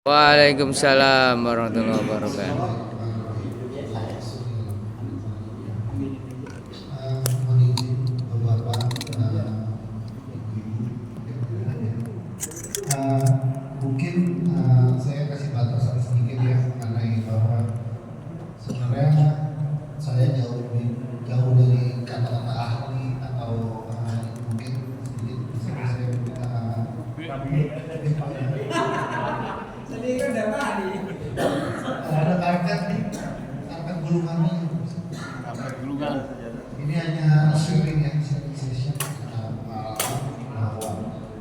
Waalaikumsalam warahmatullahi wabarakatuh. Mungkin saya kasih batasan sedikit ya mengenai bahwa sebenarnya saya jauh dari kata-kata ahli atau mungkin sedikit saya ada karpet gulungannya. Ini hanya sharing ya, sharing session pengalaman bahwa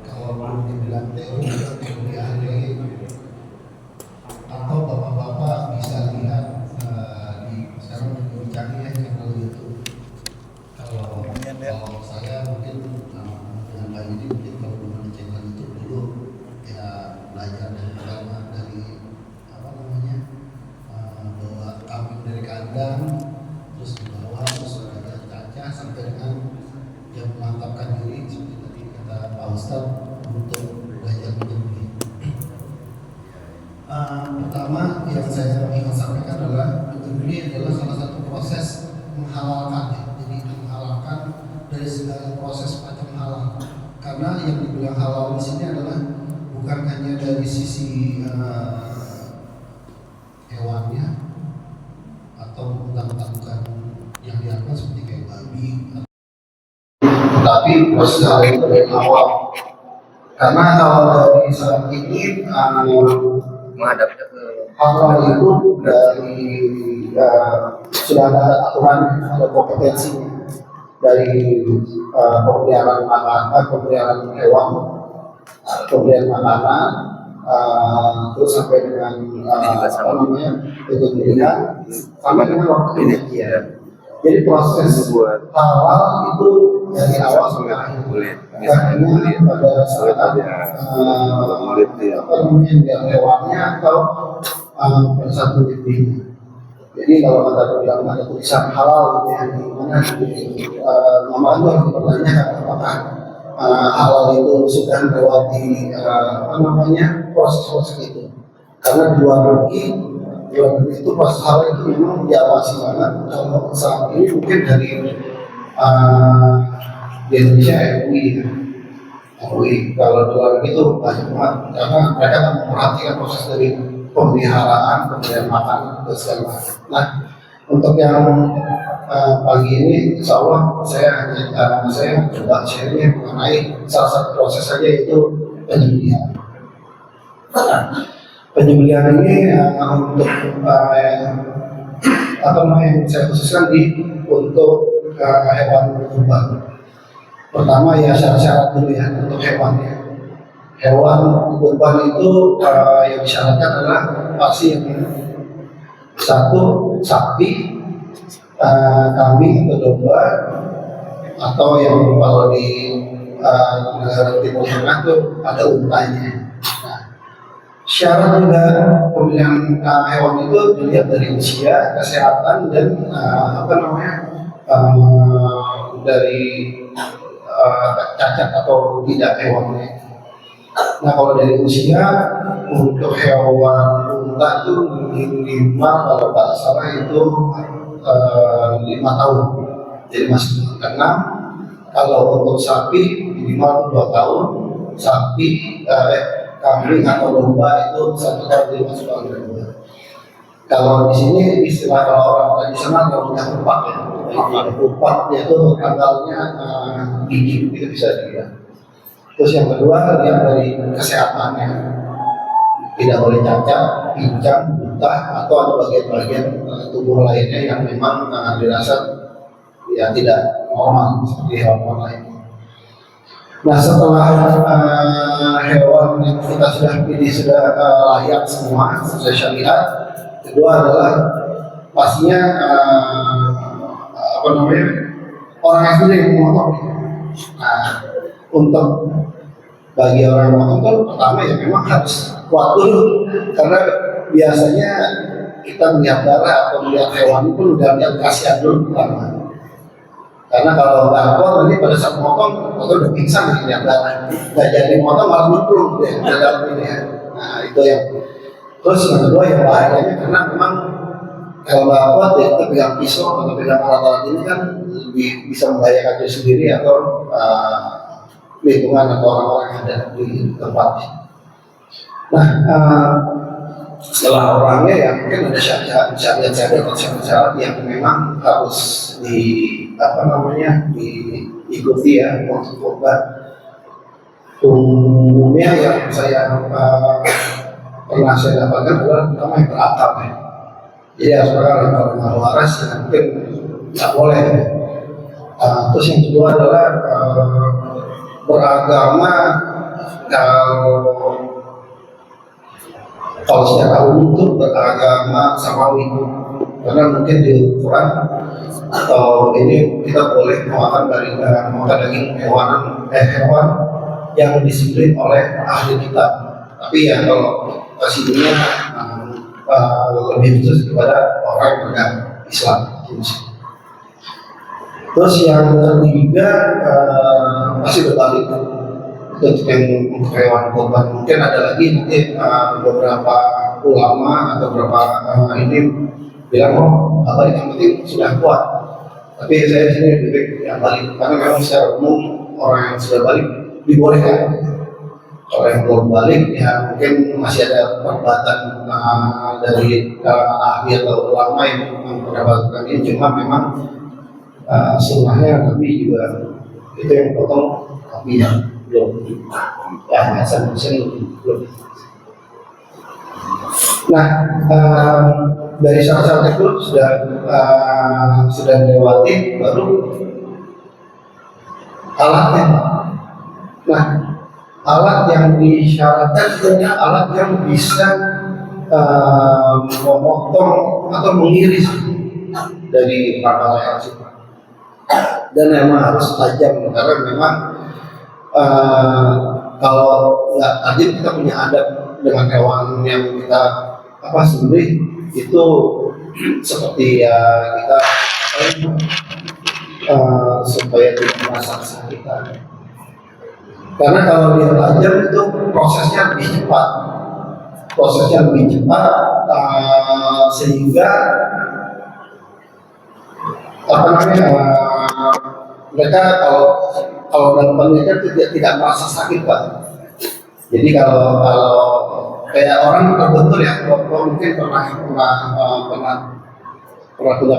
kalau belum dibilang teori teori ahli atau bapak-bapak bisa lihat di sekarang lebih canggih ya channel YouTube. Kalau saya mungkin dengan Mbak Yudi mungkin kalau belum ada channel YouTube dulu ya belajar dari pertama dari apa namanya bawa kambing dari kandang terus di bawah terus belajar cacah sampai dengan yang memantapkan diri seperti tadi kata Pak Ustadz untuk belajar menyembelih. Pertama yang saya ingin sampaikan adalah menyembelih adalah salah satu proses menghalalkan ya. Jadi menghalalkan dari segala proses macam halal. Karena yang dibilang halal di sini adalah bukan hanya dari sisi hewannya atau bukan yang diangkat seperti kayak babi, tetapi proses halal itu dari awal. Karena kalau dari saat ini menghadap ke halal itu dari sudah ada aturan, ada kompetensinya dari pemeliharaan makanan, pemeliharaan hewan, pemberian makanan, terus sampai dengan apa namanya penyembelihan, sampai dengan waktu penyajian. Jadi proses halal itu dari awal sampai akhir. Karena pada saat apa namanya hewannya atau pada saat penyembelihan. Jadi kalau kata bilang ada tulisan halal itu yang di mana nama itu harus dipertanyakan apakah halal itu sudah melewati apa namanya proses-proses itu. Karena di luar negeri itu proses halal itu memang diawasi banget. Kalau saat ini mungkin dari di Indonesia MUI ya. MUI kalau di luar negeri itu banyak banget karena mereka akan memperhatikan proses dari pemeliharaan, pemberian makan dan segala macam. Nah, untuk yang pagi ini, insya Allah saya coba sharing mengenai salah satu proses saja yaitu penyembelihan. Penyembelihan ini untuk apa namanya yang saya khususkan untuk hewan kurban. Pertama ya syarat-syarat dulu ya untuk hewannya. Hewan kurban itu yang disyaratkan adalah pasti yang satu sapi, kambing atau domba, atau yang kalau di negara Timur Tengah itu ada untanya. Nah, syarat juga pemilihan hewan itu dilihat dari usia, kesehatan dan apa namanya dari cacat atau tidak hewannya. Nah kalau dari usia untuk hewan unta itu minimal kalau tak salah itu 5 tahun, jadi masih ke-6. Kalau untuk sapi minimal 2 tahun, sapi kambing atau domba itu 1 tahun, jadi masuk tahun kedua. Kalau di sini istilah kalau orang tradisional kalau udah kupat ya, kupat itu tanggalnya gigi itu bisa dilihat. Terus yang kedua lihat dari kesehatannya, tidak boleh cacat, pincang, buta atau ada bagian-bagian tubuh lainnya yang memang dirasa ya tidak normal seperti hewan lain. Nah setelah hewan yang kita sudah pilih sudah layak semua sesuai syariat, kedua adalah pastinya apa namanya orang yang sudah memotong. Nah untuk bagi orang yang memotong pertama ya memang harus kuat dulu karena biasanya kita melihat darah atau melihat hewan pun udah lihat kasihan dulu pertama. Karena kalau nggak kuat nanti pada saat memotong atau udah pingsan lihat darah, nggak jadi memotong malah nyemplung deh dalam ini ya. Nah itu Terus yang kedua yang bahayanya karena memang kalau nggak kuat ya kita pegang pisau atau pegang alat-alat ini kan lebih bisa membahayakan diri sendiri atau lingkungan atau orang-orang yang ada di tempat. Nah, setelah orangnya ya mungkin ada syarat-syarat atau syarat-syarat yang memang harus diikuti ya untuk korban. Umumnya yang saya pernah saya dapatkan adalah pertama yang berakal ya. Jadi harus berakal ya, kalau nggak waras ya mungkin nggak boleh. Terus yang kedua adalah beragama. Kalau secara umum itu beragama samawi, karena mungkin di Quran atau ini kita boleh memakan daging hewan yang disembelih oleh ahli kitab. Tapi ya kalau kasihnya lebih khusus kepada orang yang beragama Islam. Terus yang ketiga masih berbalik untuk yang hewan kurban. Mungkin ada lagi nanti beberapa ulama atau beberapa ini bilang apa yang penting sudah kuat. Tapi saya di sini lebih yang balik karena memang secara umum orang yang sudah balik dibolehkan. Kalau yang belum balik ya mungkin masih ada perdebatan dari ahli atau ulama yang mendapatkan ini, cuma memang sunnahnya Nabi juga itu yang potong tapi yang belum belum. Nah, dari syarat-syarat itu sudah dilewati, baru alatnya. Nah, alat yang disyaratkan sebenarnya alat yang bisa memotong atau mengiris dari pangkal leher dan memang harus tajam karena memang kalau nggak tajam kita punya adab dengan hewan yang kita sembelih itu seperti ya kita supaya tidak merasa kesakitan. Karena kalau dia tajam itu prosesnya lebih cepat, sehingga mereka kalau dalam penelitian tidak merasa sakit Pak. Jadi kalau kayak orang terbentur ya, kalau mungkin pernah punya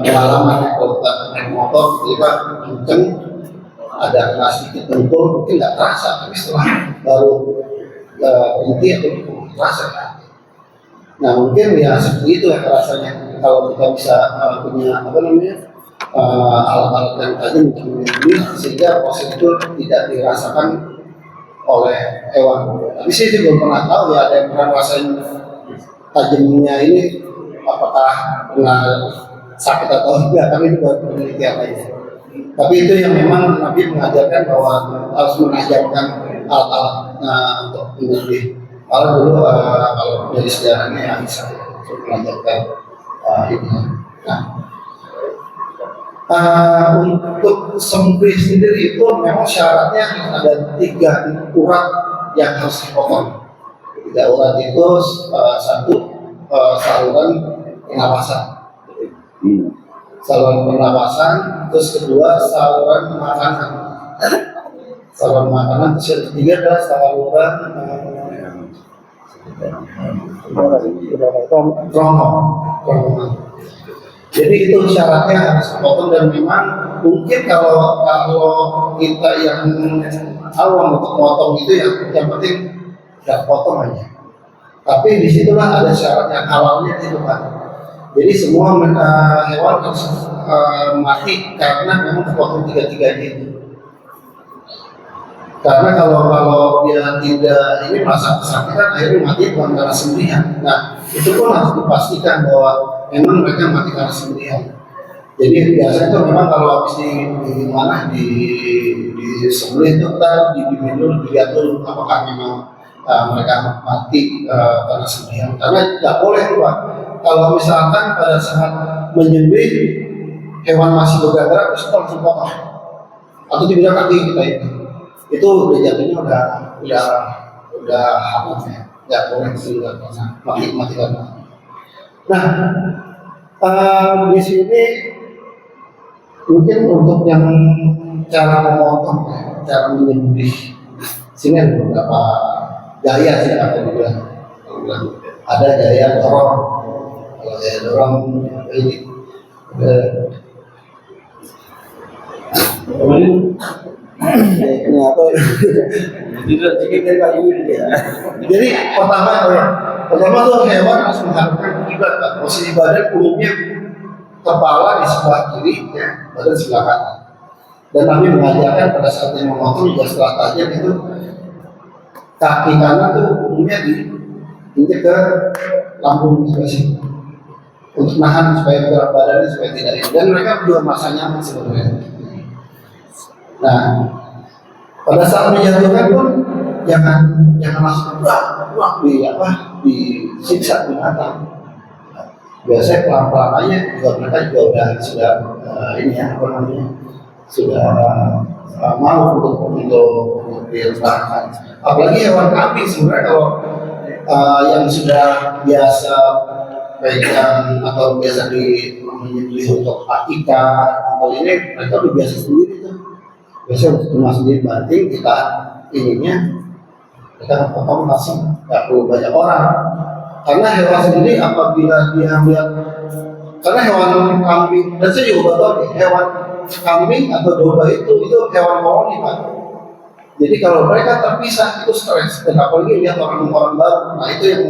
pengalaman ya, kalau kita naik motor tiba kenceng ada kena sedikit dengkul mungkin nggak terasa, tapi setelah baru berhenti atau terasa. Nah mungkin ya seperti itu ya rasanya kalau kita bisa punya alat-alat yang tajam untuk melindungi sehingga proses itu tidak dirasakan oleh hewan. Tapi saya juga belum pernah tahu ya ada yang pernah rasain tajamnya ini apakah pernah sakit atau enggak, tapi itu baru penelitian aja. Tapi itu yang memang Nabi mengajarkan bahwa harus mengajarkan alat-alat untuk menyembelih. Kalau dulu kalau dari sejarahnya ya bisa untuk mengajarkan ini. Nah, untuk sembelih sendiri itu memang syaratnya ada 3 urat yang harus dipotong. 3 urat itu satu saluran pernapasan. Saluran pernapasan, terus kedua saluran makanan. Saluran makanan, terus yang ketiga adalah saluran rongga. Jadi itu syaratnya harus dipotong dan memang mungkin kalau kita yang awam untuk potong itu yang penting nggak potong aja. Tapi disitulah ada syarat yang halalnya itu Pak. Jadi semua hewan harus mati karena memang dipotong 3-3-nya itu. Karena kalau dia tidak ini merasa kesakitan akhirnya mati bukan karena sembelihan. Nah itu pun harus dipastikan bahwa memang mereka mati karena sembelihan. Jadi biasanya itu memang kalau habis di sembelih itu kita dilihat dulu apakah memang mereka mati karena sembelihan. Karena tidak boleh tuh Pak. Kalau misalkan pada saat menyembelih hewan masih bergerak terus kita langsung potong atau dibilang kaki kita itu udah jatuhnya udah haram ya. ya koreksi karena mati-matikan. Nah, di sini mungkin untuk yang cara memotong, cara menyembelih, sini ada beberapa gaya sih apa dibilang. Ada gaya dorong, kalau gaya dorong ini apa? Jadi pertama tuh hewan harus menghadapkan kiblat, Pak. Posisi badan umumnya kepala di sebelah kiri, ya, badan sebelah kanan. Dan Nabi mengajarkan pada saat yang memotong juga setelah tajam itu kaki kanan tuh umumnya diinjek ke lambung sebelah sini untuk nahan supaya berat badannya supaya tidak ini. Dan mereka juga merasa nyaman sebenarnya. Nah, pada saat menjatuhkan pun jangan langsung disiksa binatang. Biasanya pelan-pelan aja, juga mereka juga sudah sudah mau untuk diletakkan. Apalagi hewan kambing sebenarnya kalau yang sudah biasa pegang atau biasa menyembelih untuk akikah atau ini mereka udah biasa sendiri tuh. Biasanya untuk cuma sendiri banting kita kita potong langsung, nggak perlu banyak orang. Karena hewan sendiri apabila dia melihat, karena hewan kambing, dan saya juga tahu nih, hewan kambing atau domba itu hewan koloni, Pak. Jadi kalau mereka terpisah itu stres, dan apalagi lihat orang-orang baru, nah itu yang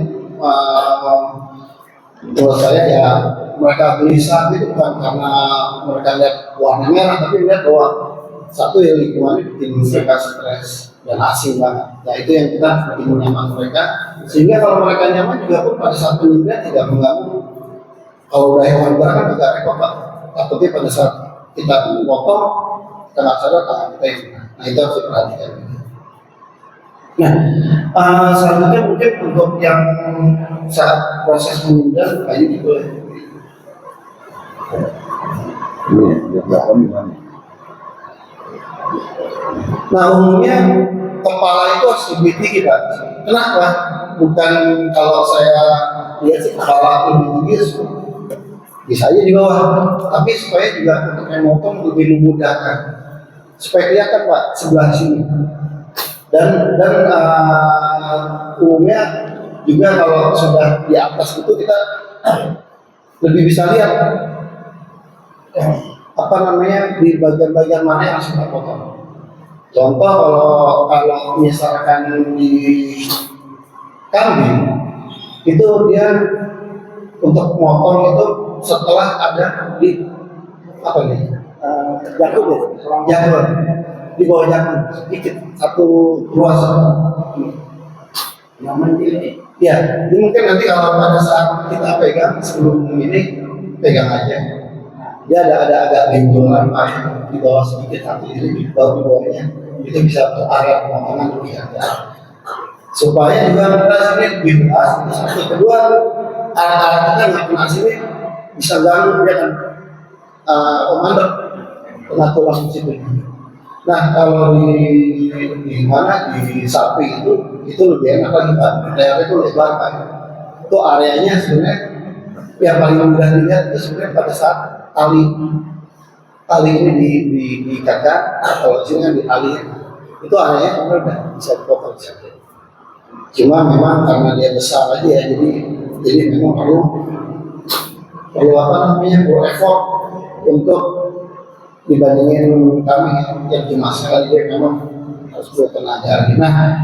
menurut saya ya mereka gelisah itu bukan karena mereka lihat warna merah, tapi lihat bahwa satu yang lingkungannya bikin mereka stres dan asing banget. Nah itu yang kita bikin nyaman mereka, sehingga kalau mereka nyaman juga pun pada saat penyembelihan tidak mengganggu. Kalau udah hewan berat kan agak repot, Pak. Takutnya pada saat kita memotong kita nggak sadar tangan kita ini. Nah itu harus diperhatikan. Nah, selanjutnya mungkin untuk yang saat proses penyembelihan kayu juga. Nah umumnya kepala itu harus lebih tinggi, Pak. Kenapa? Bukan kalau saya lihat sih kepala lebih tinggi bisa aja di bawah, tapi supaya juga untuk yang motong lebih memudahkan, supaya kelihatan, Pak, sebelah sini. Dan umumnya juga kalau sudah di atas itu kita lebih bisa lihat di bagian-bagian mana yang harus kita potong. Contoh kalau misalkan di kambing itu dia untuk motong itu setelah ada di jakun di bawah jakun sedikit satu ruas nyaman ini. Ya, ini mungkin nanti kalau pada saat kita pegang sebelum ini pegang aja. Dia ada agak benjolan di bawah sedikit satu ini di bawahnya itu bisa untuk area pemotongan lebih ada. Supaya juga kita sini lebih beras. Satu kedua alat-alat kita nggak kena sini bisa ganggu dia kan mandek kena tulang situ. Nah kalau di sapi itu lebih enak lagi, Pak. Daerah itu lebar, Pak. Itu areanya sebenarnya yang paling mudah dilihat itu sebenarnya pada saat tali ini diikatkan atau sini di tali itu areanya sebenarnya udah bisa dipotong saja. Cuma memang karena dia besar aja ya, jadi memang perlu effort untuk dibandingin kami yang cuma sekali dia memang harus bertenaga. Nah,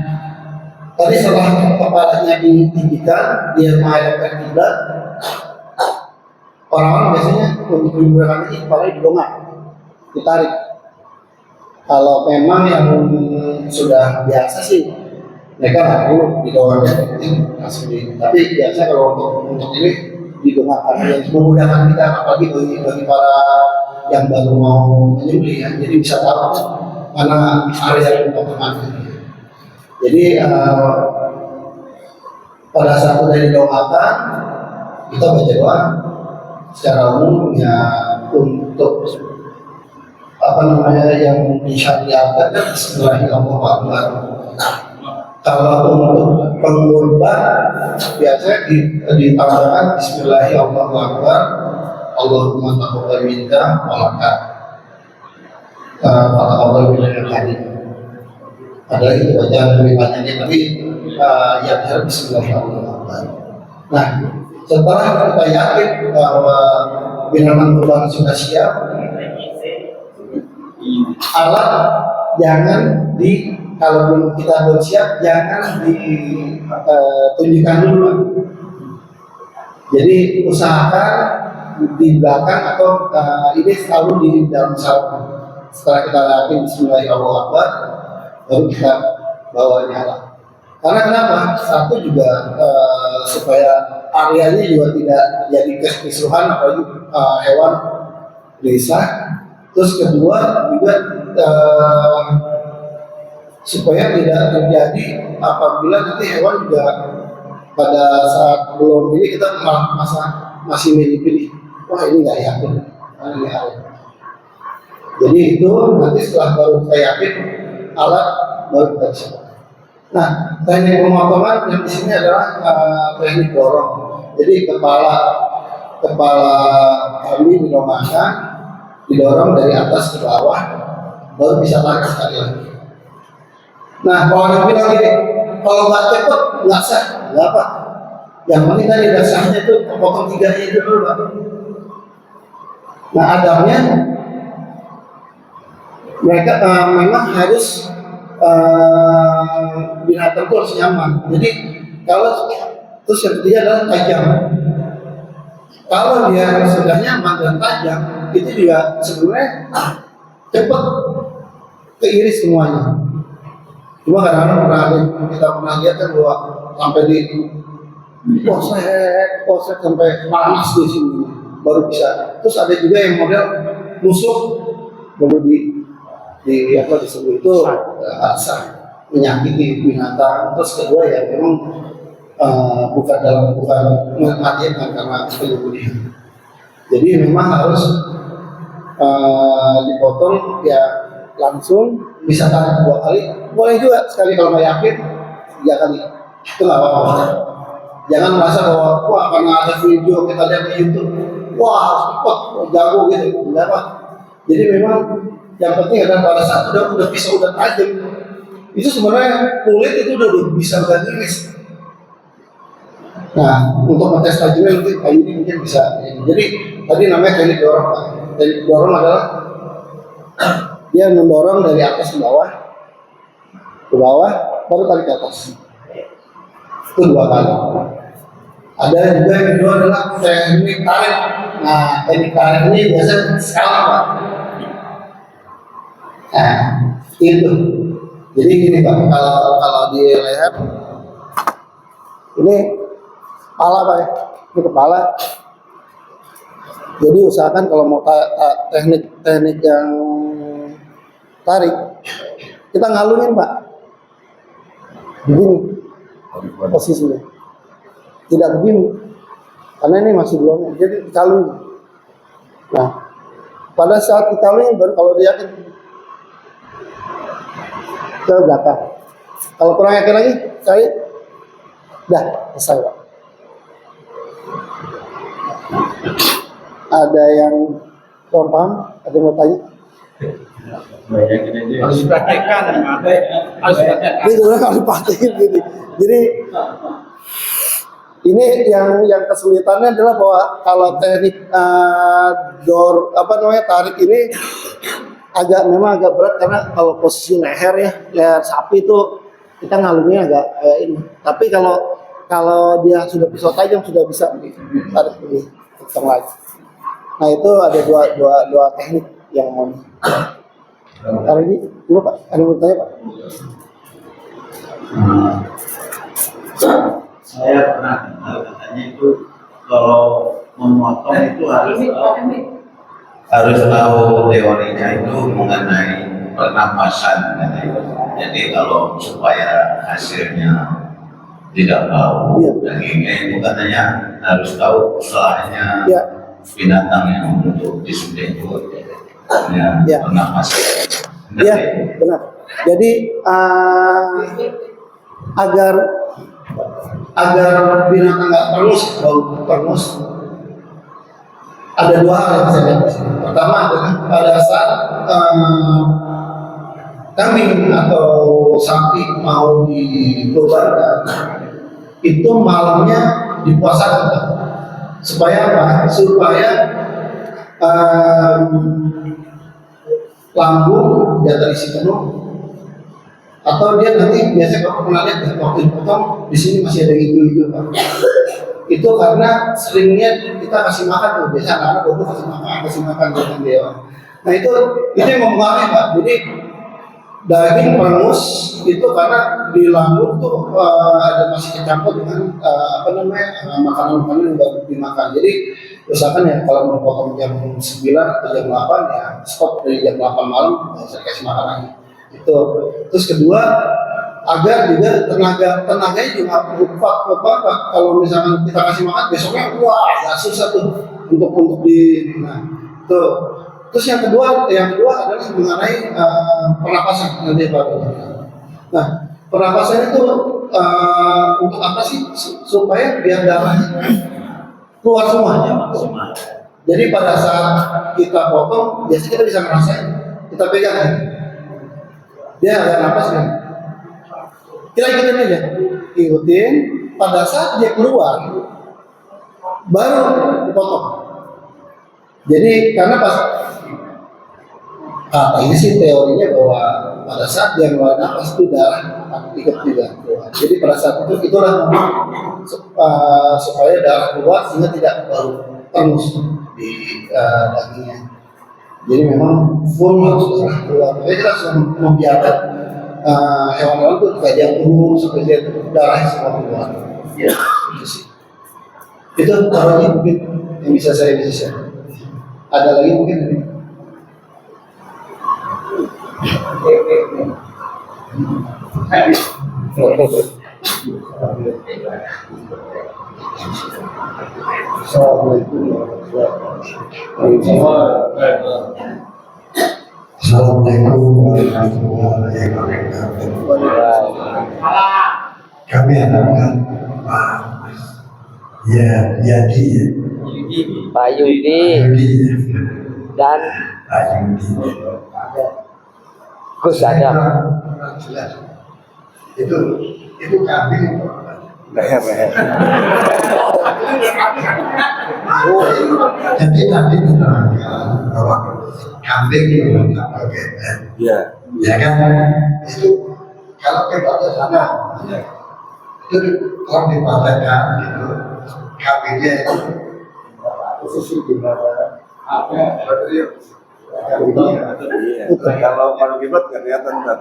tadi setelah kepalanya ditinggikan, dia menghadapkan kiblat. Orang-orang biasanya untuk menyembelihkan ini kepalanya didongak, ditarik. Kalau memang yang sudah biasa sih, mereka nggak perlu didongak langsung tapi biasa kalau untuk ini didongakkan yang memudahkan kita, apalagi bagi para yang baru mau menyembelih ya, jadi bisa tahu mana area potongan. Jadi pada saat sudah didongakkan kita baca doa secara umum ya untuk yang disyariatkan Bismillahirrahmanirrahim. Kalau untuk pengurban biasanya ditambahkan Bismillahirrahmanirrahim, Allahumma taqabbal minna wa laka taqabbal minna hadir. Ada itu bacaan lebih banyaknya, tapi yang harus Bismillahirrahmanirrahim. Nah, setelah kita yakin bahwa binatang kurban sudah siap, alat jangan kalau kita belum siap jangan ditunjukkan dulu. Jadi usahakan di belakang atau ini selalu di dalam sarung. Setelah kita yakin Bismillahirrahmanirrahim, baru kita bawa nyala. Karena kenapa? Satu juga supaya areanya juga tidak jadi kerusuhan, apalagi hewan desa. Terus kedua juga supaya tidak terjadi apabila nanti hewan juga pada saat belum ini kita masih milih-pilih, wah ini nggak yakin, ini yakin. Jadi itu nanti setelah baru kita yakin alat baru kita bisa. Nah, teknik pemotongan yang di sini adalah teknik dorong. Jadi kepala kambing dilonggarkan, didorong dari atas ke bawah, baru bisa tarik sekali lagi. Nah, kalau orang bilang gini, kalau nggak cepet nggak sah, nggak apa. Yang penting tadi dasarnya itu potong tiganya itu dulu, Pak. Nah, adabnya mereka memang harus binatang itu harus nyaman. Jadi kalau terus yang ketiga adalah tajam. Kalau dia sudah nyaman dan tajam, itu juga sebenarnya cepat keiris semuanya. Cuma kadang-kadang kita pernah lihat kan bahwa sampai di posek sampai panas di sini baru bisa. Terus ada juga yang model nusuk baru disebut itu sah, menyakiti binatang. Terus kedua ya memang bukan mematikan karena penyembelihan. Jadi memang harus dipotong ya langsung, bisa tarik 2 kali, boleh juga sekali kalau nggak yakin 3 kali, itu nggak apa-apa. Jangan merasa bahwa wah karena ada video kita lihat di YouTube, wah harus cepat, jago gitu, enggak apa. Jadi memang yang penting adalah pada saat udah pisau udah tajam, itu sebenarnya kulit itu udah bisa iris. Nah, untuk ngetes tajamnya nanti kayu ini mungkin bisa. Jadi tadi namanya teknik dorong, Pak. Teknik dorong adalah dia mendorong dari atas ke bawah, baru tarik ke atas. Itu 2 kali. Ada juga yang kedua adalah teknik tarik. Nah, teknik tarik ini biasanya sekali, Pak. Nah, itu. Jadi gini, Pak, kalau di leher ini kepala, Pak ya. Ini kepala. Jadi usahakan kalau mau teknik yang tarik, kita ngalungin, Pak. Begini posisinya, tidak begini, karena ini masih belum. Jadi dikalungin. Nah, pada saat dikalungin baru kalau dia yakin ke belakang. Kalau kurang yakin lagi, saya dah selesai, Pak. Ada yang kurang paham? Ada yang mau tanya? Harus praktekkan, harus praktekin gitu. Jadi ini yang kesulitannya adalah bahwa kalau teknik tarik ini memang agak berat karena kalau posisi leher sapi itu kita ngalungnya agak ini. Tapi kalau dia sudah pisau tajam sudah bisa tarik lebih kencang lagi. Nah itu ada dua teknik yang mau. Hari ini dulu, Pak, ada yang bertanya, Pak? Saya pernah dengar katanya itu kalau memotong itu harus tahu teorinya itu mengenai pernapasan katanya. Jadi kalau supaya hasilnya tidak bau dagingnya itu katanya harus tahu usahanya binatang yang untuk disembelih itu pernapasan. Iya, benar. Jadi agar binatang nggak perengus, bau perengus, ada dua hal yang saya lihat di sini. Pertama adalah pada saat kambing atau sapi mau dikorbankan, itu malamnya dipuasakan, supaya apa? Supaya lambung tidak terisi penuh, atau dia nanti biasanya kalau pernah lihat waktu dipotong di sini masih ada hijau-hijau, Pak. Itu karena seringnya kita kasih makan tuh, biasa anak-anak dulu kasih makan dengan dia. Nah itu yang mempengaruhi, Pak. Jadi daging perengus itu karena di lambung tuh ada masih kecampur dengan makanan-makanan yang baru dimakan. Jadi misalkan ya kalau mau potong jam 9 atau jam 8 ya stop dari jam 8 malam saya kasih makan lagi. Itu. Terus kedua, agar juga tenaganya juga berubah. Kalau misalkan kita kasih makan besoknya wah ya susah tuh untuk di tuh. Terus yang kedua adalah mengenai pernapasan nanti Pak. Nah, pernapasan itu untuk apa sih? Supaya biar darahnya keluar semuanya. Jadi pada saat kita potong, biasanya kita bisa ngerasain, kita pegang kan? Dia ada napas kan? Kita ikutin. Pada saat dia keluar, baru dipotong. Jadi karena pas ini sih teorinya bahwa pada saat dia keluar napas itu darah ikut juga keluar. Jadi pada saat itu itulah supaya darah keluar sehingga tidak baru terus di dagingnya. Jadi memang full harus keluar. Jadi kita sudah membiarkan hewan-hewan itu kayak dia turun sampai dia darahnya semua keluar. Ya, itu sih. Itu caranya mungkin yang bisa saya share. Ada lagi mungkin ini. Assalamualaikum warahmatullahi wabarakatuh. Kami harapkan Yadi Pak Yudi dan Gus Adam. Itu kambing. Leher. Jadi tadi diterangkan bahwa kambing itu pakai ya kan? Itu kalau kita ke sana, itu kalau dipraktekkan gitu, kambingnya itu posisi di mana? Kalau kalau kibat kelihatan kan.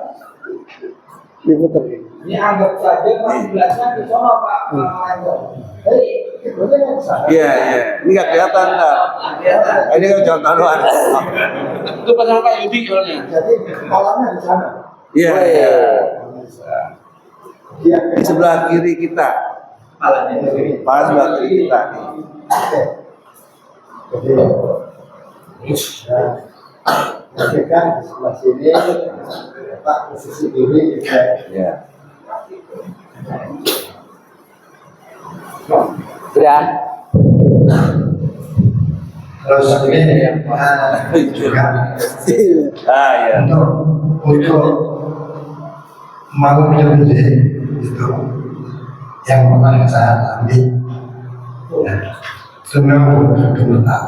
Ini anggap saja kan gelasnya di sana Pak Anjo. Iya. Ini nggak kelihatan kan? Ini kan contoh doang. Itu pasal Pak Yudi soalnya. Jadi kolamnya di sana. Iya. Di sebelah kiri kita. Kepala sebelah kiri kita. Jadi kan di sebelah sini Pak posisi diri juga. Iya. Sudah. Terus ini juga Iya. untuk makhluk yang gede itu yang pernah saya ambil semua gemetar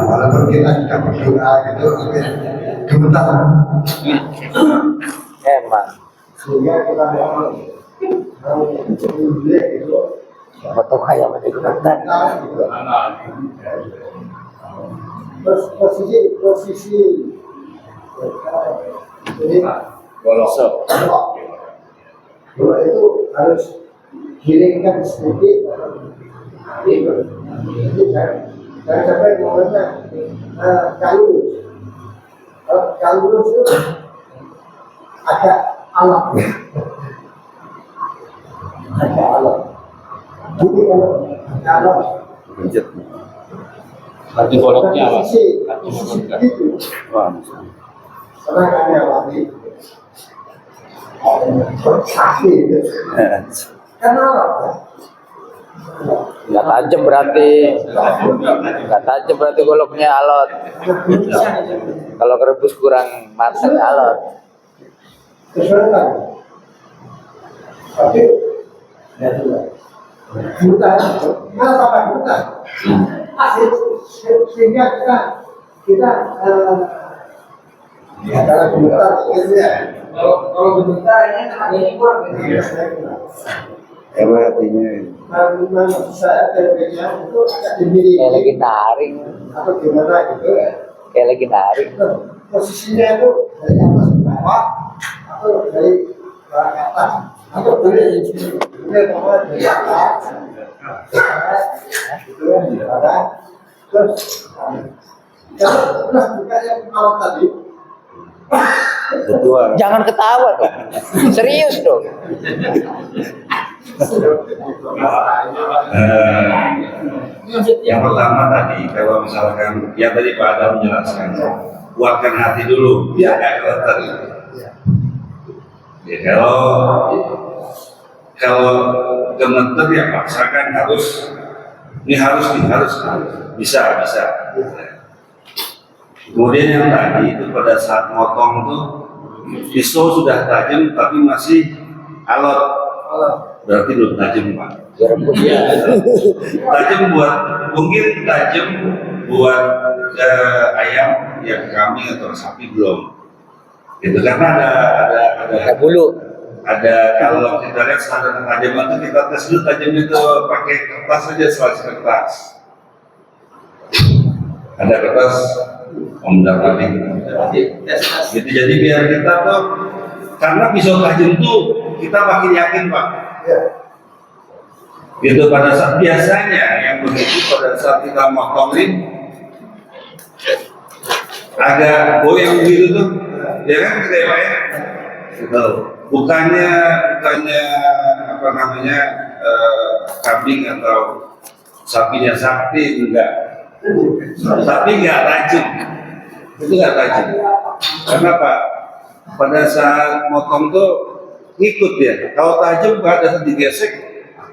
walaupun kita tidak berdoa gitu tapi gemetar Emang. sehingga kita mau itu Betul kayak mendengarkan. terus posisi jadi Bolosok. kalau itu harus giringkan sedikit itu saya sampai momennya kalus itu ada alat jadi kalau Pencet. Hati boloknya Pak. posisi gitu Wah. Karena kami alami sakit gitu. Karena apa? Nggak tajam berarti. Nggak tajam berarti goloknya alot. Kalau kerebus kurang matang alot. Kesulitan. Tapi bukan, kenapa Pak? Bukan. Sehingga kita adalah gemetar gitu ya. Kalau bentar ini ada yang kurang. Apa artinya? Memang saya terbiasa itu agak sendiri Kayak lagi naring. atau gimana gitu ya. Kayak lagi naring. Posisinya itu dari atas ke bawah atau dari bawah ke atas atau dari bawah dari atas gitu ya, ada terus terus juga yang awal tadi Betul. Jangan ketawa dong. Serius dong. Yang pertama tadi, kalau misalkan yang tadi Pak Adam menjelaskan, kuatkan hati dulu, ya karakter. Ya, kalau gemeter ya paksakan harus bisa. Kemudian yang tadi itu pada saat motong tuh pisau sudah tajam tapi masih alot, berarti belum tajam Pak. Tajam buat ayam yang kambing atau sapi belum. Itu karena ada bulu. Ada kalau kita lihat standar ketajaman itu kita tes dulu tajamnya itu pakai kertas saja selaras kertas. Ada kertas tadi. Gitu, jadi biar kita tuh karena pisau tajam tuh kita makin yakin Pak. Gitu pada saat biasanya yang begitu pada saat kita motongin agak goyang gitu tuh, ya kan kita ya Pak ya. Gitu. Bukannya apa namanya kambing atau sapinya sakti enggak, tapi nggak tajam, itu nggak tajam. Karena Pak pada saat motong tuh ngikut ya. Kalau tajam pada saat digesek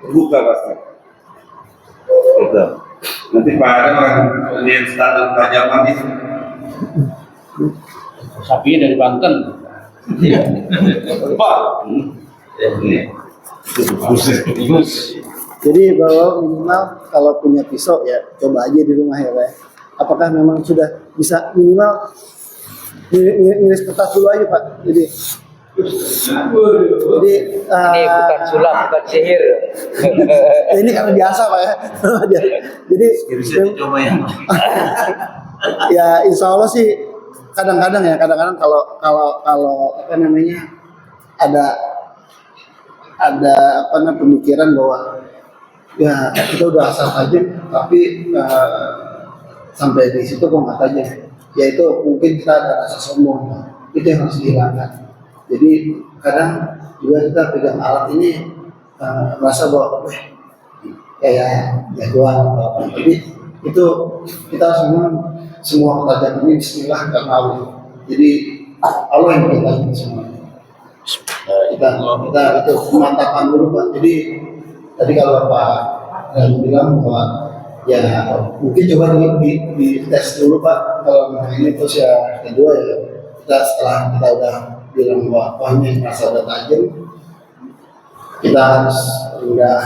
buka pasti. Gitu. Nanti Pak ada orang lihat standar tajaman itu. Sapi dari Banten. Pak. Jadi bahwa minimal kalau punya pisau ya coba aja di rumah ya Pak. Apakah memang sudah bisa minimal ngiris kertas dulu aja Pak. Jadi Ini bukan sulap, bukan sihir. ini karena biasa Pak ya. Jadi Coba yang ya insya Allah sih kadang-kadang kalau apa namanya ada apa namanya pemikiran bahwa ya kita udah asal tajam tapi sampai di situ kok nggak tajam, ya itu mungkin kita ada rasa sombong, itu yang harus dihilangkan. Jadi kadang juga kita pegang alat ini merasa bahwa kayak jagoan atau apa. Jadi itu kita semua ketajaman ini bismillah karena Allah. Jadi Allah yang bertajam semua. Kita itu pemantapan dulu Pak. Jadi tadi kalau Pak Dan bilang bahwa ya mungkin coba di tes dulu Pak. Kalau ini terus ya kedua ya kita setelah kita udah bilang bahwa ini merasa udah tajam, kita harus udah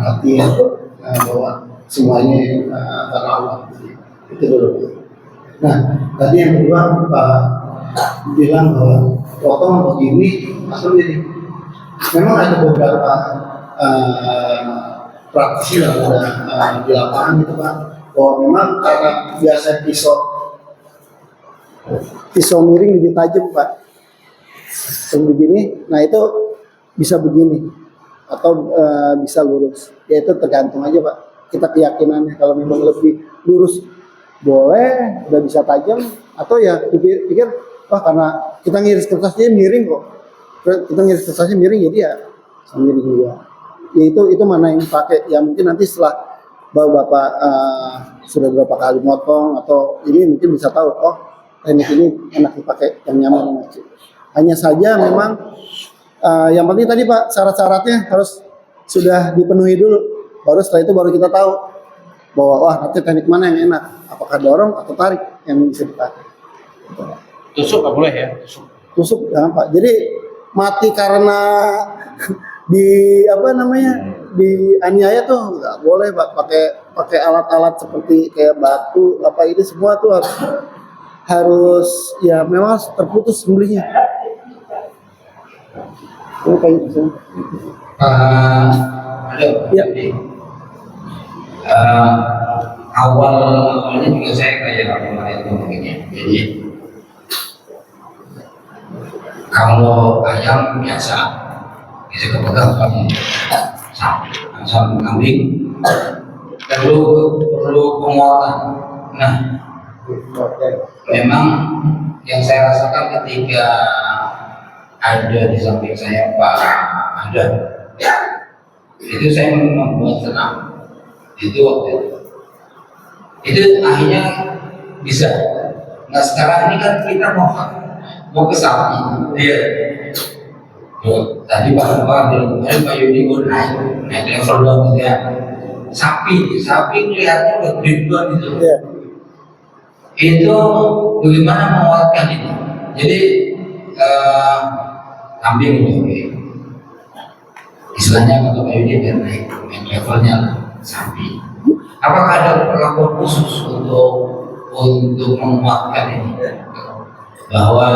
hati bahwa semuanya karena Allah. Itu dulu. Nah, tadi yang kedua Pak bilang bahwa potong begini atau ini. Memang ada beberapa praktisi yang ada di lapangan gitu Pak. Bahwa memang karena biasa pisau miring lebih tajam Pak. Yang begini, nah itu bisa begini atau bisa lurus. Ya itu tergantung aja Pak. Kita keyakinannya kalau memang lebih lurus boleh, udah bisa tajam, atau ya pikir wah karena kita ngiris kertasnya miring kok, kita ngiris kertasnya miring jadi ya miring juga. Ya itu mana yang pakai, ya mungkin nanti setelah bapak sudah berapa kali motong atau ini mungkin bisa tahu, oh teknik ini enak dipakai, yang nyaman memacu. Hanya saja memang yang penting tadi Pak, syarat-syaratnya harus sudah dipenuhi dulu. Baru setelah itu baru kita tahu bahwa wah nanti teknik mana yang enak, apakah dorong atau tarik yang bisa dipakai. Tusuk nggak boleh ya? Tusuk jangan Pak. Jadi mati karena di apa namanya di aniaya tuh nggak boleh Pak, pakai alat-alat seperti kayak batu apa ini semua tuh harus ya memang harus terputus sembelihnya. Oh, kayak gitu. Halo. Ya. Awalnya juga saya kayak kemarin itu begini. Jadi kalau ayam biasa bisa kepegang sama kambing perlu penguatan. Nah, memang yang saya rasakan ketika ada di samping saya Pak ada, itu saya membuat senang. Itu waktu itu akhirnya bisa. Nah sekarang ini kan kita mau ke sapi, iya. Tadi Pak Yudi naik level dong ya. Sapi kelihatannya udah gede banget gitu. Ya. Itu bagaimana menguatkan itu? Jadi kambing itu istilahnya kalau Pak Yudi biar naik levelnya lah, sapi. Apakah ada perlakuan khusus untuk menguatkan ini? Bahwa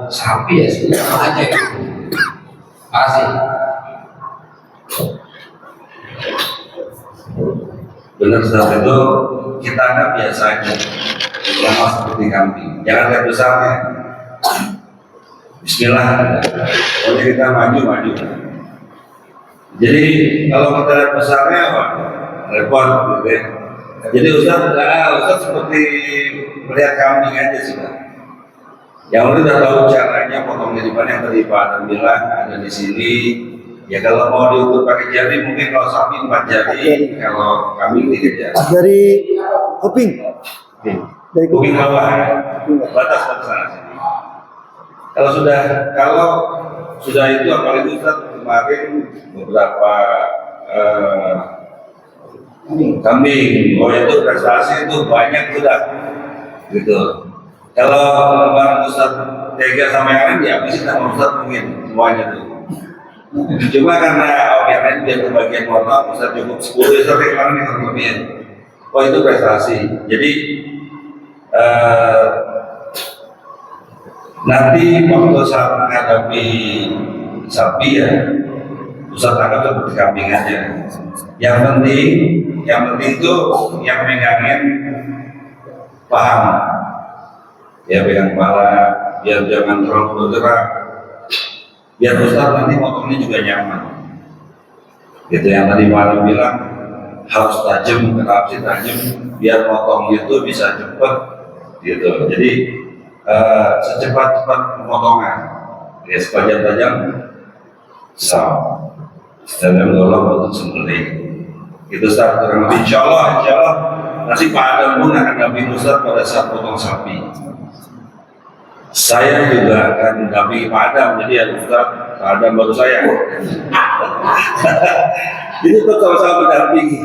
sapi ya sudah sama aja gitu. Makasih. Benar saat itu kita anggap biasa aja, sama seperti kambing. Jangan lihat besarnya. Bismillah. Pokoknya kita maju. Jadi kalau kita lihat besarnya apa? Repot gitu ya. Jadi Ustaz seperti melihat kambing aja sudah. Yang udah tahu caranya potongnya di mana, yang tadi Pak Adam bilang ada di sini. Ya kalau mau diukur pakai jari mungkin kalau sapi 4 jari, kalau kambing 3 jari. Dari kuping. Dari Kuping bawah, batas sini. Kalau sudah itu apalagi Ustaz kemarin beberapa kambing, itu prestasi itu banyak sudah gitu. Kalau kemarin Ustaz tega sama yang lain, ya pasti sama Ustaz mungkin semuanya tuh. Cuma karena yang lain dia kebagian motor, Ustaz cukup 10 Ustaz kemarin yang lebih. Oh itu prestasi. Jadi nanti waktu saat menghadapi sapi ya, Ustaz anggap seperti kambing aja. Yang penting itu yang megangin paham. Ya pegang kepala, biar jangan terlalu bergerak. Biar Ustaz nanti motongnya juga nyaman. Gitu yang tadi Malam bilang harus tajam, kenapa sih tajam? Biar motong itu bisa cepat, gitu. Jadi secepat-cepat pemotongan, ya setajam-tajam, sedang tolong untuk sembelih. Itu Ustaz kurang lebih. Insya Allah nanti Pak Adam pun akan dampingi Ustaz pada saat potong sapi. Saya juga akan dampingi Pak Adam, jadi ya Ustaz, Pak Adam baru saya. Jadi itu sama-sama mendampingi.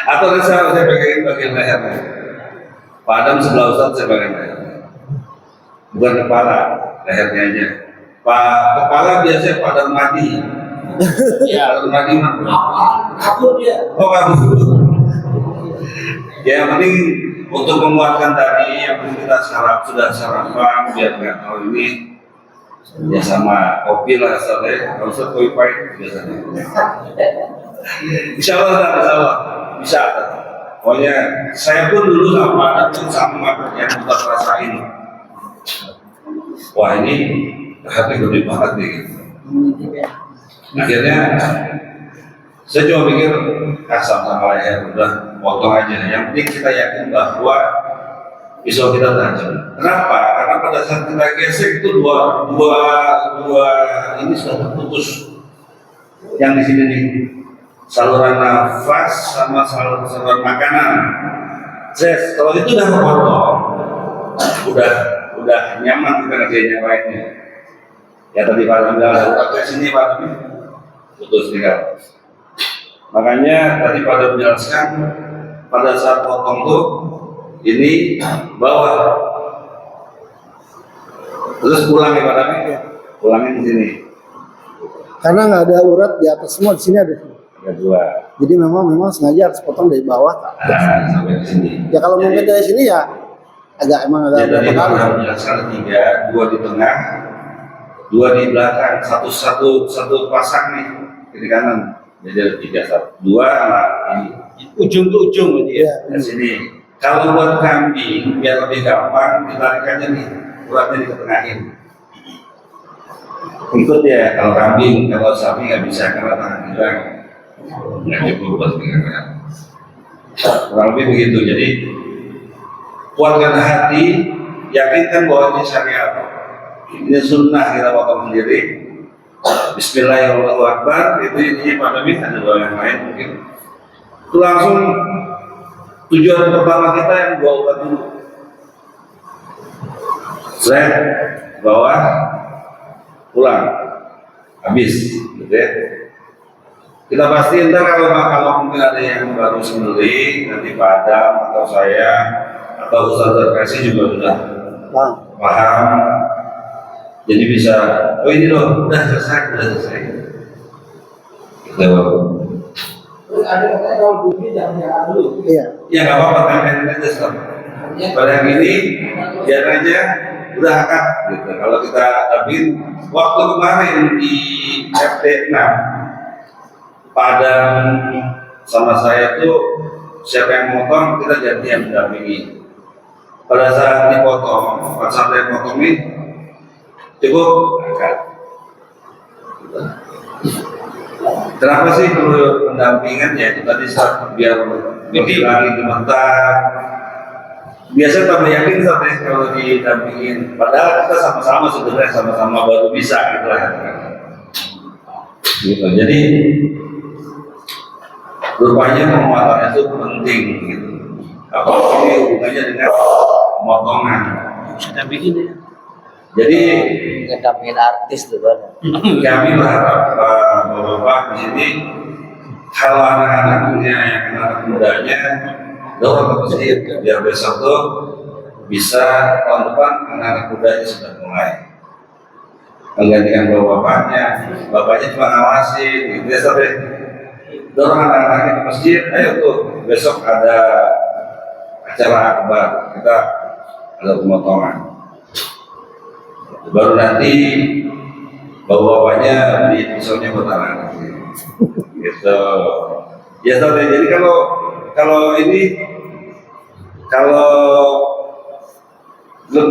Atau saya pegangin bagian lehernya. Pak Adam sebelah Ustaz, saya bagian leher. Bukan kepala, lehernya aja. Pak kepala biasanya Pak Adam mati. Ya, Pak Adam mati mana? Kabur dia. Oh kabur. Ya yang penting untuk menguatkan tadi, yang penting kita sudah sarapan biar nggak tahu ini ya sama kopi lah asalnya, kalau usah kopi pahit biasanya. Insya Allah bisa. Pokoknya saya pun dulu sama ada yang kita rasain. Wah ini hati gede banget nih. Akhirnya saya cuma pikir sama leher udah potong aja. Yang penting kita yakin bahwa pisau kita tajam. Kenapa? Karena pada saat kita gesek itu dua ini sudah terputus. Yang di sini nih saluran nafas sama saluran makanan. Kalau itu udah kepotong, udah nyaman kita ngerjain yang lainnya. Ya tadi Pak Adam bilang ada urat sini Pak, tapi putus tinggal. Makanya tadi Pak Adam menjelaskan pada saat potong tuh ini bawah, terus pulang ya Pak Adam, pulangnya di sini. Karena nggak ada urat di atas semua, di sini ada. Ada dua. Jadi memang sengaja harus potong dari bawah. Sampai di sini. Ya kalau mungkin dari sini ya agak Ya tadi berapa Pak kali. Adam menjelaskan tiga, dua di tengah, dua di belakang, satu pasang nih kiri kanan. Jadi ada tiga, dua sama ini. Ujung ke ujung berarti ya. Iya. Di sini. Kalau buat kambing biar lebih gampang ditarik aja nih uratnya diketengahin. Ikut ya kalau kambing, kalau sapi nggak bisa karena tangan hilang. Nggak cukup buat pegangan. Kurang lebih begitu. Jadi kuatkan hati, yakinkan bahwa ini syariat, ini sunnah kita potong sendiri. Bismillahirrahmanirrahim. Itu intinya Pak Nabi, ada doa yang lain mungkin. Itu langsung tujuan pertama kita yang bawa obat dulu. Saya bawa pulang, habis, gitu ya. Kita pasti ntar kalau mungkin ada yang baru sendiri, nanti Pak Adam atau saya atau Ustaz Zarkasi juga sudah paham. Jadi bisa, oh ini loh, udah selesai. Gitu. Terus ada katanya kalau bunyi jangan dulu. Iya. Ya nggak apa-apa, tempelin aja stop. Pada yang ini biar aja udah akad gitu. Kalau kita habis waktu kemarin di FT 6 Padang sama saya tuh siapa yang motong kita jadi yang mendampingi. Pada saat dipotong, pada saat saya potong ini cukup akad. Kenapa sih perlu pendampingan ya? Itu tadi saat biar lebih lagi gemetar. Biasa tambah yakin sampai kalau didampingin. Padahal kita sama-sama sebenarnya sama-sama baru bisa gitu lah. Gitu. Jadi rupanya penguatannya itu penting gitu. Apalagi hubungannya dengan pemotongan. Kita bikin ya. Jadi Ngedampingin artis tuh kan. kami berharap Bapak-bapak di sini kalau anak-anaknya yang anak mudanya dorong ke masjid biar besok tuh bisa tahun depan anak-anak mudanya sudah mulai menggantikan bapaknya cuma ngawasin gitu ya sampai dorong anak-anaknya ke masjid, ayo tuh besok ada acara akbar, kita ada pemotongan. Baru nanti bapak-bapaknya beli pisaunya buat anak-anak gitu. Ya saudara, jadi kalau ini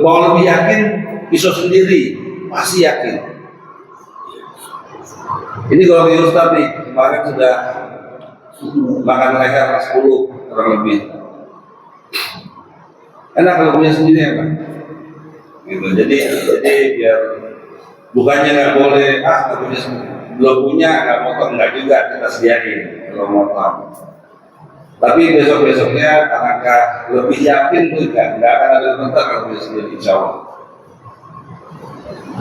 mau lebih yakin pisau sendiri pasti yakin. Ini kalau di Ustaz nih kemarin sudah makan leher 10 kurang lebih. Enak kalau punya sendiri ya Pak. Gitu. Jadi biar bukannya nggak boleh nggak punya belum punya nggak potong, nggak juga kita sediain kalau potong. Tapi besoknya karena lebih yakin tuh nggak akan ada komentar kalau punya sendiri insya Allah.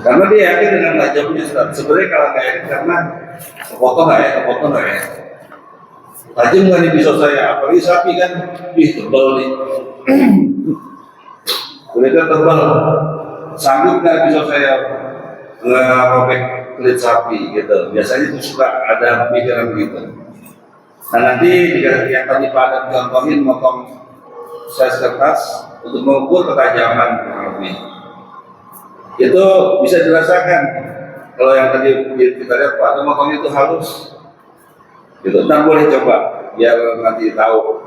Karena dia yakin dengan tajamnya Ustaz. Sebenarnya kalau nggak yakin karena kepotong nggak ya. Tajam nggak nih pisau saya, apalagi sapi kan, tebal nih. Mereka tebal, sanggup nggak pisau saya ngerobek kulit sapi gitu. Biasanya itu suka ada pemikiran begitu. Nah nanti yang tadi Pak Adam contohin motong size kertas untuk mengukur ketajaman kurang lebih. Itu bisa dirasakan. Kalau yang tadi kita lihat Pak Adam motongnya itu halus. Gitu. Ntar boleh coba biar nanti tahu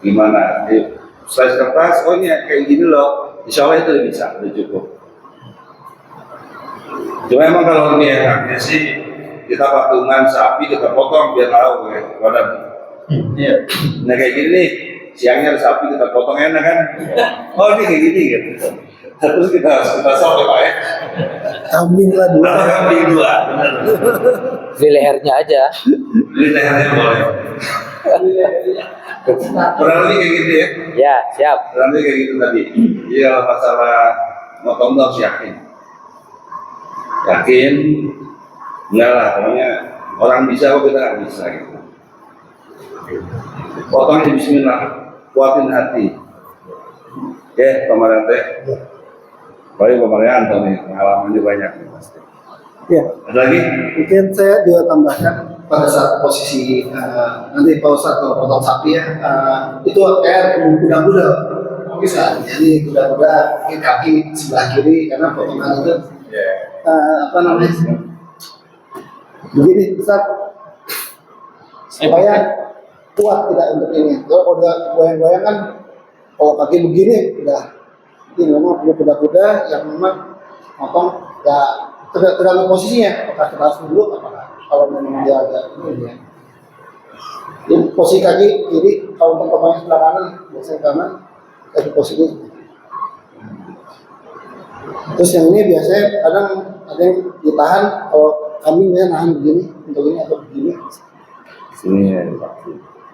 gimana. Di size kertas, oh ini kayak gini loh. Insya Allah itu bisa, udah cukup. Cuma emang kalau lebih enaknya sih kita patungan sapi kita potong biar tahu ya, wadah. Iya. Nah kayak gini nih, siangnya ada sapi kita potong enak kan? Oh ini kayak gini gitu. Terus kita sop ya Pak ya. Kambing lah dua. Kambing dua, benar. Beli lehernya aja. Beli lehernya boleh. Kurang lebih kayak gitu ya. Ya, siap. Kurang lebih kayak gitu tadi. Jadi kalau masalah motong tuh harus yakin. Yakin, enggak lah, pokoknya orang bisa kok kita nggak bisa gitu. Potong di Bismillah, kuatin hati. Oke, kemarin teh. Paling kemarin Antoni pengalamannya banyak pasti. Ya, Ada lagi? mungkin saya juga tambahkan pada saat posisi nanti Pak Ustadz kalau potong sapi ya, itu kayak kuda-kuda bisa. Jadi kuda-kuda kaki sebelah kiri karena potongan itu apa namanya? Begini Ustadz supaya kuat kita untuk ini. Kalau udah goyang-goyang kan, kalau kaki begini udah, ini memang perlu kuda-kuda yang memang potong ya tergantung posisinya, apakah keras dulu apakah kalau memang dia agak ini ya. Jadi posisi kaki kiri, kalau untuk pemain sebelah kanan biasanya kanan, kaki posisi. Terus yang ini biasanya kadang ada yang ditahan, kalau kami biasanya nahan begini untuk ini atau begini. Sini ya,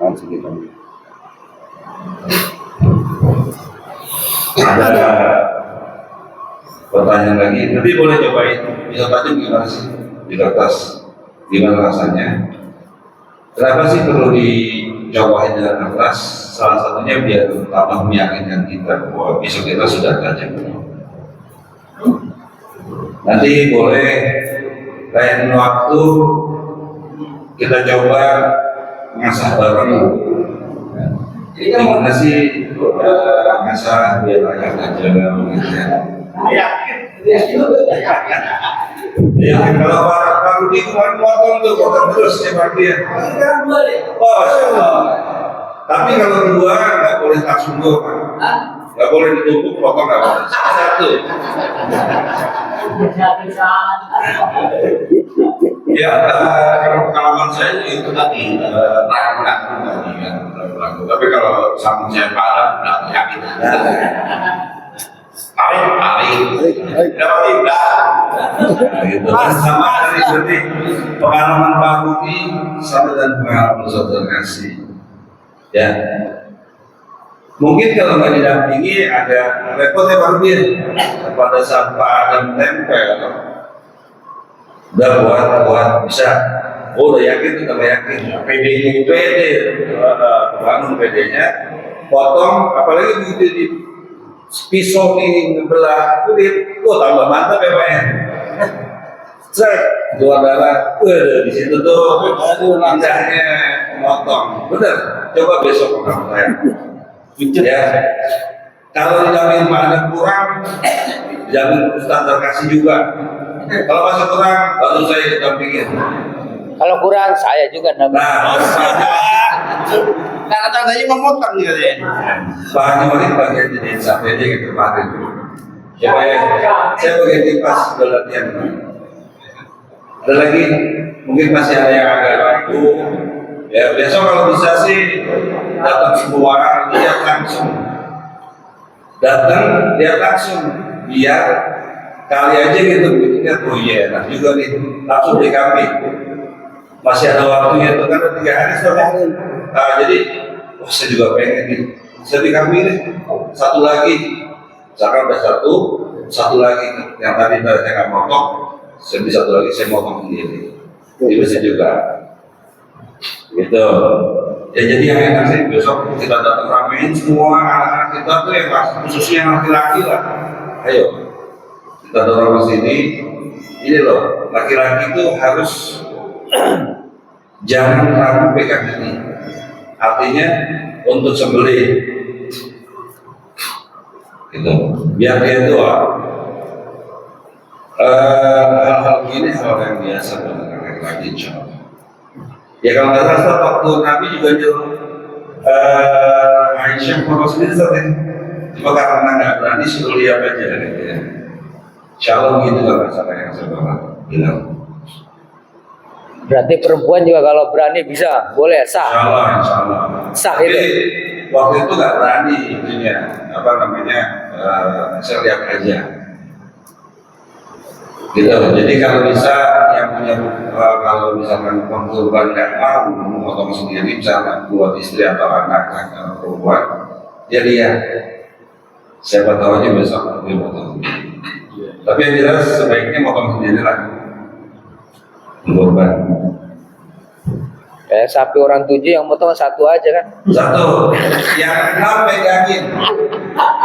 langsung kita. Ada pertanyaan lagi, nanti boleh cobain. Bisa tadi gimana sih di kertas? Gimana rasanya? Kenapa sih perlu dicobain dengan kertas? Salah satunya biar tambah meyakinkan kita bahwa besok kita sudah tajam. Nanti boleh lain waktu kita coba ngasah bareng. Gimana sih ngasah biar layak aja gitu ya. Ya, kalau Pak Rudi kemarin potong tuh, potong terus ya Pak Rudi ya. Oh, tapi kalau dua nggak boleh langsung dua Pak. Nggak boleh ditumpuk, potong nggak boleh. Satu. Ya, kalau pengalaman saya itu tadi ragu-ragu tadi kan, ragu-ragu. Tapi kalau sama saya parah, nggak yakin. Tarik, dapat tidak. Gitu. Sama dari seperti pengalaman Pak Rudi sama dan pengalaman Saudara Kasih. Ya, mungkin kalau nggak didampingi ada repot ya Pak Rudi. Pada saat Pak Adam tempel, udah buat bisa. Oh, udah yakin, udah yakin. PD-nya bangun PD-nya, potong, apalagi begitu di pisau ini ngebelah kulit, tambah mantap ya Pak ya. Set, keluar darah, di situ tuh indahnya motong. Bener, coba besok orang saya. Ya, kalau dijamin Pak ada kurang, jamin standar kasih juga. Kalau masih kurang, baru saya dampingin. Kalau kurang saya juga nambah. Karena tandanya memotong gitu ya. Bahannya mungkin bagian jadi sampai aja ke kemarin. Coba ya, saya bagian pas latihan. Ada lagi, mungkin masih ada yang agak ragu. Ya besok kalau bisa sih datang semua orang lihat langsung. Datang lihat langsung, biar kali aja gitu begitu kan. Oh iya, enak juga nih, langsung di kambing. Masih ada waktunya itu kan 3 hari setelah. Nah, jadi saya juga pengen nih. Saya di kambing nih, satu lagi. Misalkan udah satu lagi yang tadi saya nggak motong, saya bisa satu lagi saya motong sendiri. Jadi bisa juga. Gitu. Ya jadi yang enak sih besok kita datang ramein semua anak-anak kita tuh yang khususnya yang laki-laki lah. Ayo kita dorong ke sini. Ini loh, laki-laki itu harus jangan ragu pegang ini. Artinya untuk sembelih, gitu. Biar dia doa. Hal-hal ini hal yang biasa dengan laki-laki cowok. Ya kalau nggak salah waktu Nabi juga nyuruh Aisyah mau sendiri saja. Cuma karena nggak berani suruh lihat aja gitu ya. Insya Allah gitu lah masalah yang saya bilang. Berarti perempuan juga kalau berani bisa, boleh sah. Insya Allah. Sah Tapi itu. waktu itu nggak berani itunya, apa namanya, saya lihat aja. Gitu. Jadi kalau bisa yang punya kalau misalkan korban nggak mau memotong sendiri, misalnya buat istri atau anak atau perempuan, dia lihat. Siapa tahu aja besok dia motong sendiri. Tapi yang jelas sebaiknya motong sendiri lah. Korban. Kayak sapi orang 7 yang motong 1 aja kan. Satu, yang 6 pegangin.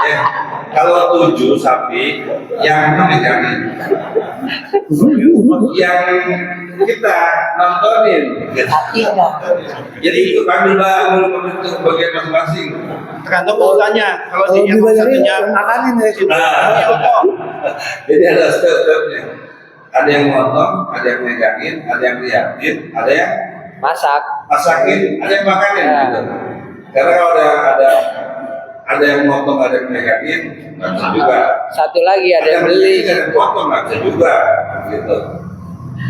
Ya, kalau 7 sapi, yang 6 pegangin. Yang kita nontonin. Jadi itu ambil bentuk bagian masing-masing. Tergantung urutannya. Kalau Kalau yang dibayangin satunya makanin ya. ya kok. Jadi ada step-stepnya. Ada yang motong, ada yang megangin, ada yang liatin, ada yang Masak. masakin, ada yang makanin Ya. gitu. Karena kalau ada yang motong, ada yang megangin, nggak bisa juga. Satu lagi ada yang beli. Ada yang potong, nggak bisa juga gitu.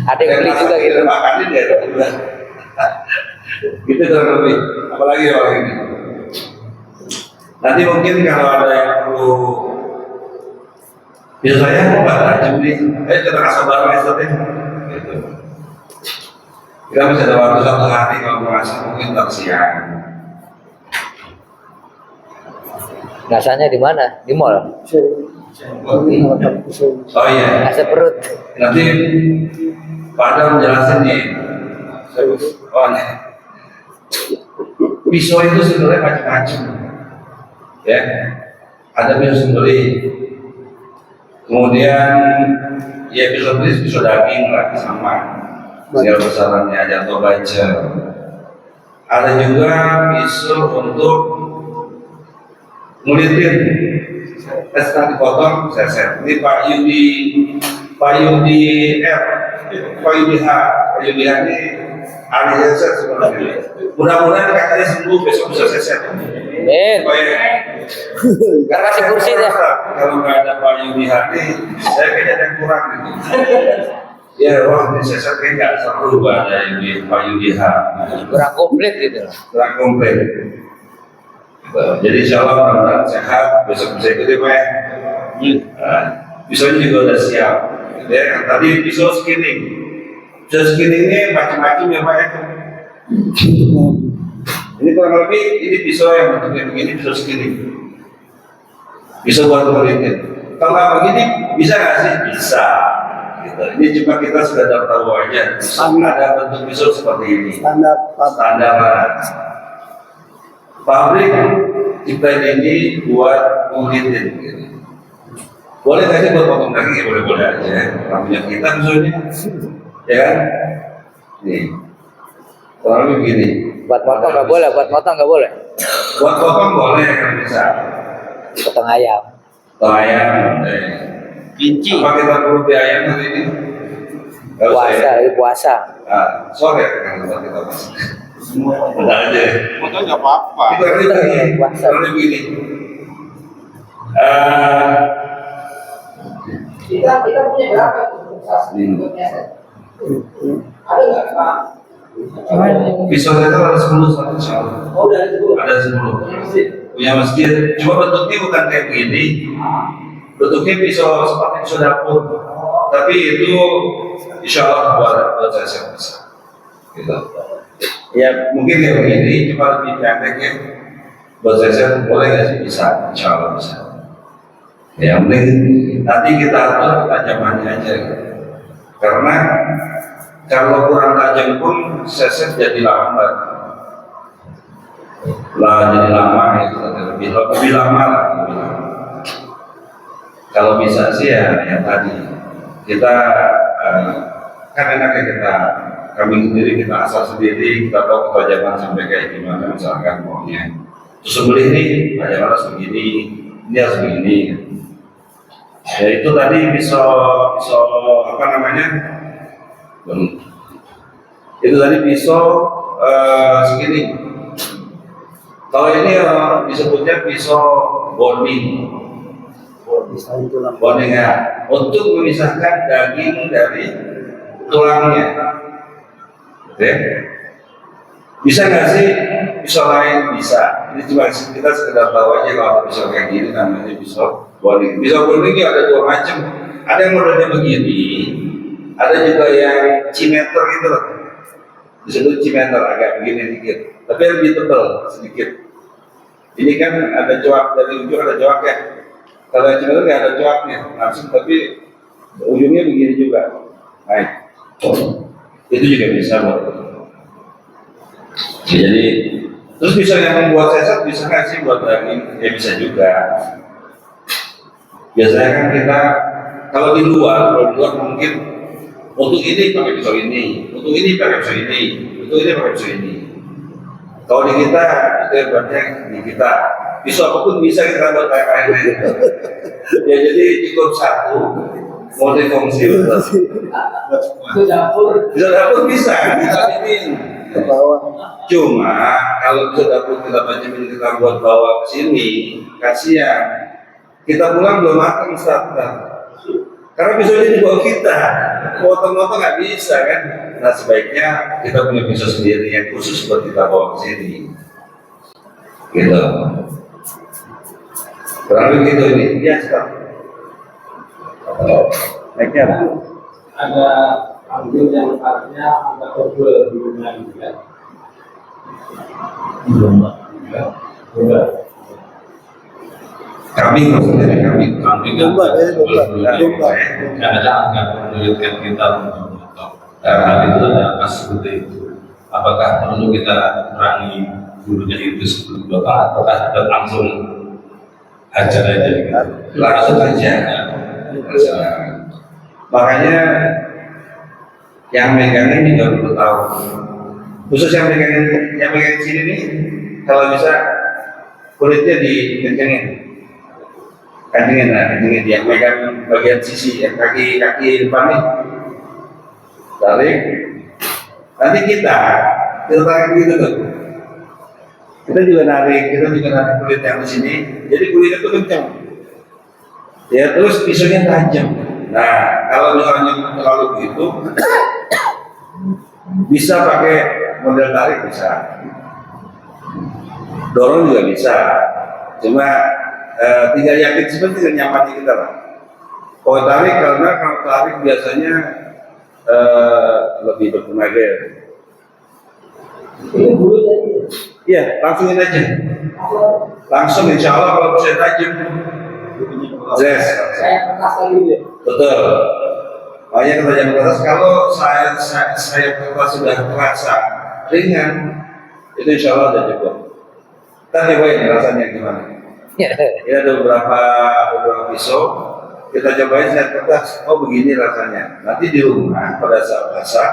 Ada yang beli juga gitu. Makanin ya juga. Gitu kurang lebih. Apalagi orang ini. Nanti mungkin kalau ada yang perlu, bisa saya Pak Rajim nih, kita kasih barang estate gitu. Kita bisa ada waktu 1 hari kalau mau ngasih mungkin tak siang. Rasanya di mana? Di mall. Oh iya, Rasa perut. nanti Pak Adam jelasin nih. Oh nih, pisau itu sebenarnya macam-macam. Ya, ada pisau sembeli. Kemudian ya pisau sembeli pisau daging lah sama. Tinggal besarannya aja atau baca. Ada juga pisau untuk ngulitin. Setelah dipotong, seset. Ini Pak Yudi R, Pak Yudi H ini ahli seset sebenarnya. Mudah-mudahan katanya sembuh besok bisa seset. Amin. Karena Kasih kursi deh. Kalau nggak ada Pak Yudi H ini, saya kayaknya ada yang kurang gitu. Ya, wah ini seset kayak nggak seru ada yang di Pak Yudi H. Kurang komplit gitu. Kurang komplit. Jadi insya Allah mudah-mudahan sehat, besok bisa ikuti Pak. Pisaunya juga udah siap. Ya, tadi pisau skinning. Pisau skinning ini macam-macam ya Pak ya. Ini kurang lebih ini pisau yang bentuknya begini, pisau skinning. Pisau buat ngulitin. Kalau nggak begini bisa nggak sih? Bisa. Gitu. Ini cuma kita sudah tahu aja. Ada bentuk pisau seperti ini. Standar pabrik kita ini buat ngulitin gitu. Boleh nggak sih buat potong daging ya boleh-boleh aja. Punya kita misalnya, ya kan? Nih, kurang lebih begini. Buat potong nggak boleh, buat potong nggak boleh. Buat potong boleh kalau bisa. Potong ayam. Potong ayam, boleh. Kinci. Apa kita perlu di ayam hari ini? Nggak usah Puasa, ya? lagi puasa. Nah, sore kan kita masak. Udah aja. Foto nggak apa-apa. Kita begini, Puasa. kurang lebih begini. Kita punya berapa tuh? Ada nggak Pak? Pisau kita ada 10 satu insya Oh udah ada dulu. ada 10 punya masjid. Cuma bentuknya bukan kayak begini. Bentuknya pisau seperti pisau dapur. Tapi itu insya Allah buat saya bisa. Gitu. Ya mungkin kayak begini, cuma lebih pendeknya. Buat saya boleh nggak sih? Bisa, insya Allah bisa. Ya mending nanti kita atur ketajamannya aja. Karena kalau kurang tajam pun seset jadi lambat. Jadi lama itu lebih lama lah. Lebih lama. Kalau bisa sih ya yang tadi kita kan enaknya kami sendiri kita asal sendiri, kita tahu ketajaman sampai kayak gimana misalkan maunya. Terus sembelih ini tajaman harus begini, ini harus begini. Ya itu tadi pisau apa namanya? Itu tadi pisau segini. Kalau ini disebutnya pisau bonding. Bonding ya, untuk memisahkan daging dari tulangnya. Oke. Bisa nggak sih pisau lain? Bisa. Ini cuma kita sekedar tahu aja kalau ada pisau kayak gini namanya pisau bonding. Pisau bonding ini ada 2 macam. Ada yang modelnya begini, ada juga yang cimeter gitu loh. Disebut cimeter agak begini dikit, tapi lebih tebal sedikit. Ini kan ada coak dari ujung ada coak ya. Kalau yang cimeter nggak ada coaknya langsung, tapi ujungnya begini juga. Baik, itu juga bisa buat. Ya, jadi terus bisa yang membuat sesat bisa nggak sih buat daging? Ya bisa juga. Biasanya kan kita kalau di luar mungkin untuk ini pakai pisau ini, untuk ini pakai pisau ini, untuk ini pakai pisau ini. Kalau di kita itu hebatnya di kita pisau apapun bisa kita buat kayak ini. Ya jadi cukup satu multifungsi. Itu dapur. Bisa dapur bisa kita ini. ke bawah. Cuma kalau bisa dapur kita pajamin kita buat bawa ke sini, kasihan. Kita pulang belum matang Ustaz. Karena pisaunya dibawa kita, potong-potong nggak bisa kan? Nah sebaiknya kita punya pisau sendiri yang khusus buat kita bawa ke sini. Gitu. Kurang lebih gitu ini. Ya Ustaz. Naiknya apa? Ada ambil yang artinya agak tebal dulunya gitu kan. Belum. Kambing maksudnya kambing. Domba ya, domba. Kadang akan menyulitkan kita untuk memotong. Karena itu ada kasus seperti itu. Apakah perlu kita kurangi bulunya itu sebelum potong ataukah kita langsung hajar aja gitu? Langsung aja. Makanya yang megangin juga perlu tahu. Khusus yang megang sini nih, kalau bisa kulitnya dikencengin. Kencengin yang megang bagian sisi, yang kaki depan nih. Tarik. Nanti kita tarik gitu tuh. Kita juga narik kulit yang di sini. Jadi kulitnya tuh kencang. Ya terus pisaunya tajam. Nah kalau misalnya terlalu begitu, bisa pakai model tarik bisa. Dorong juga bisa. Cuma tinggal yakin seperti tinggal nyamannya kita lah. Kalau tarik karena kalau tarik biasanya lebih bertenaga. Ini bulu tadi. Iya, langsungin aja. Langsung insya Allah kalau bisa tajam. Yes. Saya kertas lagi deh. Betul. Makanya ketajaman kertas kalau saya kertas sudah terasa ringan, itu insya Allah sudah cukup. Kita cobain rasanya gimana. Ini ada beberapa pisau, kita cobain saya kertas. Oh begini rasanya. Nanti di rumah pada saat masak,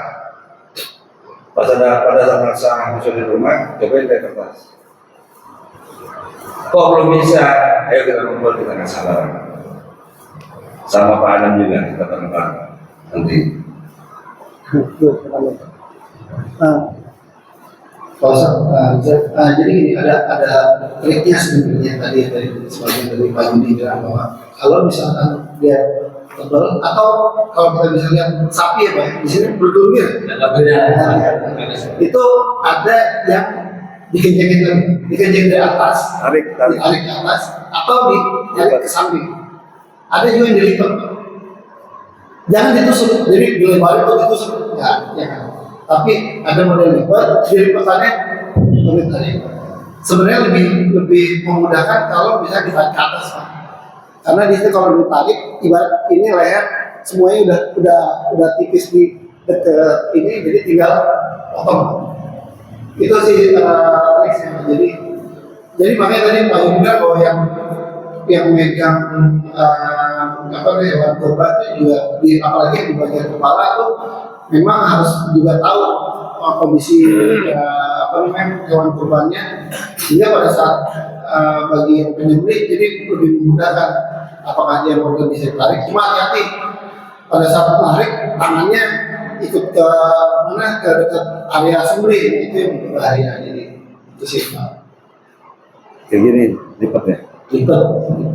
pada saat masak pisau di rumah, cobain saya kertas. Kok belum bisa? Ayo kita ngumpul, kita nggak salah. Sama Pak Adam juga kita bareng nanti. Jadi gini, ada triknya sebenarnya tadi dari sebagian dari Pak Yudi bilang bahwa kalau misalkan dia tebal atau kalau kita bisa lihat sapi ya Pak, di sini berduri itu ada yang dikencengin dari atas, Tarik. ditarik ke atas atau ditarik ke samping. Ada juga yang dilipat. Jangan ditusuk, jadi dilebarin atau ditusuk, ya kan. Tapi ada model lipat, dilipatannya lebih tadi. Sebenarnya lebih memudahkan kalau bisa ditarik ke atas, Pak. Karena di situ kalau ditarik, ibarat ini leher semuanya udah tipis di dekat ini, jadi tinggal potong. Itu sih triknya. Jadi makanya tadi Pak Yudi bilang bahwa yang megang hewan kurban itu juga apalagi di bagian kepala itu memang harus juga tahu kondisi hewan kurbannya, sehingga pada saat bagi yang penyembelih jadi lebih memudahkan apakah dia mau bisa tarik. Cuma hati-hati pada saat menarik tangannya ikut ke mana, ke dekat area sembelih, itu yang berbahaya. Jadi itu sih Pak. Kayak gini lipat ya. Lipat.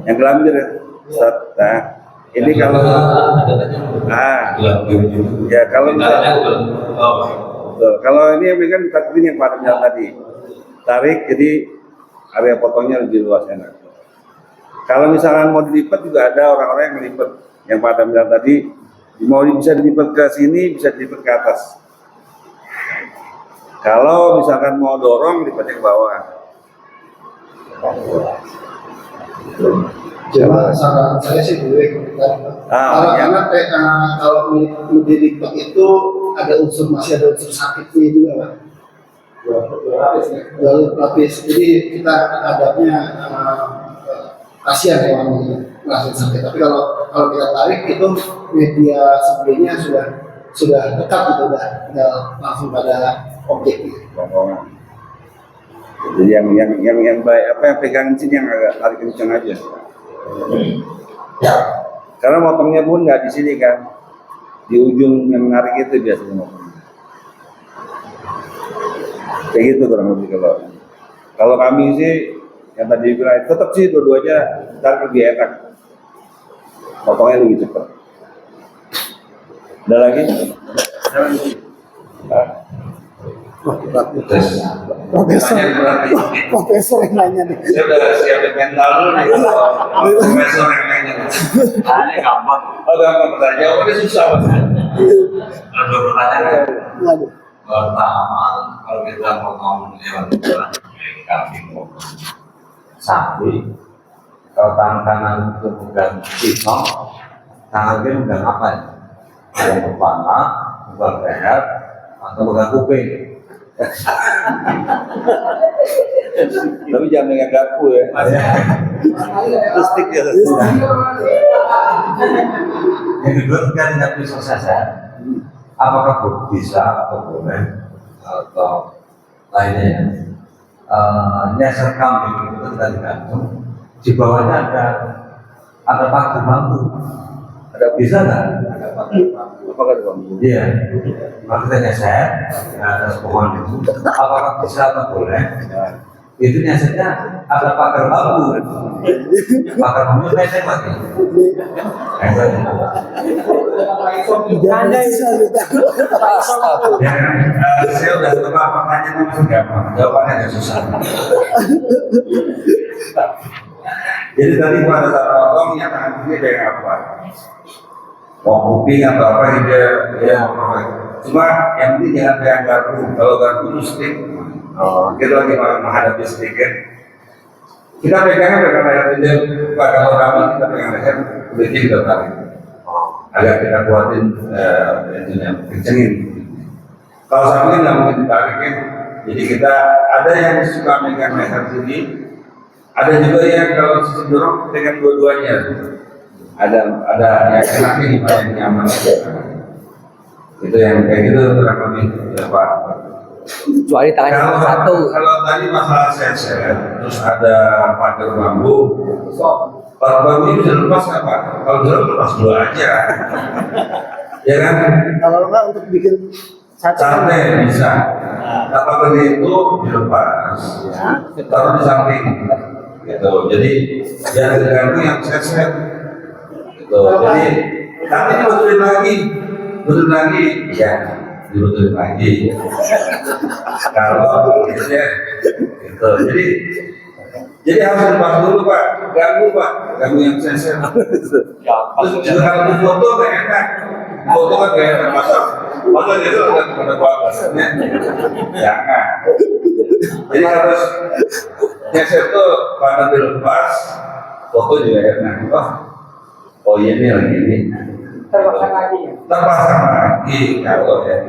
Yang gelambir ya. Nah, ini kalau ya kalau misalnya kalau ini yang megang ini yang pada jalan tadi tarik, jadi area potongnya lebih luas enak. Kalau misalkan mau dilipat juga ada orang-orang yang melipat yang pada bilang tadi Mau bisa dilipat ke sini, bisa dilipat ke atas. Kalau misalkan mau dorong, lipatnya ke bawah. Cuma saran saya sih dulu karena kalau dilipat itu ada masih ada unsur sakitnya juga Pak. Dua lapis. Jadi kita hadapnya kasihan hewan langsung sakit. Tapi kalau kita tarik itu media sebelumnya sudah dekat gitu, udah langsung pada objek. Jadi yang baik apa yang pegang sini yang agak tarik kencang aja. Karena motongnya pun nggak di sini kan, di ujung yang menarik itu biasanya motong. Kayak gitu kurang lebih kalau kami sih yang tadi bilang tetap sih dua-duanya tarik lebih enak, motongnya lebih cepat. Ada lagi? Profesor yang nanya nih. Saya udah siapin mental dulu nih. Profesor yang nanya. Ini gampang. Oh gampang pertanyaan, jawabannya susah Mas. Ada pertanyaan. Waduh. Pertama, kalau kita ngomong hewan kurban, kambing maupun sapi, kalau tangan kanan itu pegang pisau, tangan kiri pegang apa ya? Pegang kepala, pegang leher, atau pegang kuping. Tapi jangan dengan garpu ya. Terus stick ya. Yang kedua, kita tidak pisau saja. Apakah bisa atau boleh atau lainnya? Nyasar kambing itu kita digantung. Di bawahnya ada pagar bambu. Ada bisa nggak? Ada pagar bambu. Apakah itu bambu? Iya. Kalau kita nyasar di atas pohon itu, apakah bisa atau boleh? Itu nyasarnya ada pagar bambu. Pagar bambu pendek lagi. Anda bisa Ya, saya udah coba pertanyaan itu gampang, jawabannya agak susah. Jadi tadi pada saat potong yang tangan kiri dari apa? Mau kuping atau apa gitu ya. Cuma yang penting jangan pegang garpu. Kalau garpu itu stick, kita lagi menghadapi stick kan. Kita pegangnya pegang leher aja. Kalau kami kita pegang leher, kulitnya kita tarik. Agar kita kuatin intinya kencengin. Kalau sapi nggak mungkin ditarikin, jadi kita ada yang suka megang leher sini, ada juga yang kalau cenderung dengan dua-duanya. Ada yang enaknya di mana yang nyaman. Itu yang kayak gitu kurang lebih ya Pak. Kecuali tangannya Kalau satu. kalau tadi masalah sensor, terus ada pagar bambu. Pagar bambu ini bisa lepas nggak Pak? Kalau bisa lepas dua aja. Ya kan? kalau enggak untuk bikin Sate bisa. Apabila itu dilepas, taruh di samping. Gitu. Jadi biar terganggu yang set-set. Gitu. Jadi nanti dibetulin lagi, ya dibetulin lagi. Kalau gitu ya, gitu. Jadi harus lepas dulu Pak, ganggu yang set-set. Terus juga kalau foto nggak enak. Foto kan gak enak masa itu ada batasnya. Jangan. Jadi harus ngeset tuh pada dilepas, foto juga enak. Oh iya nih lagi ini. Terpasang lagi kalau ya.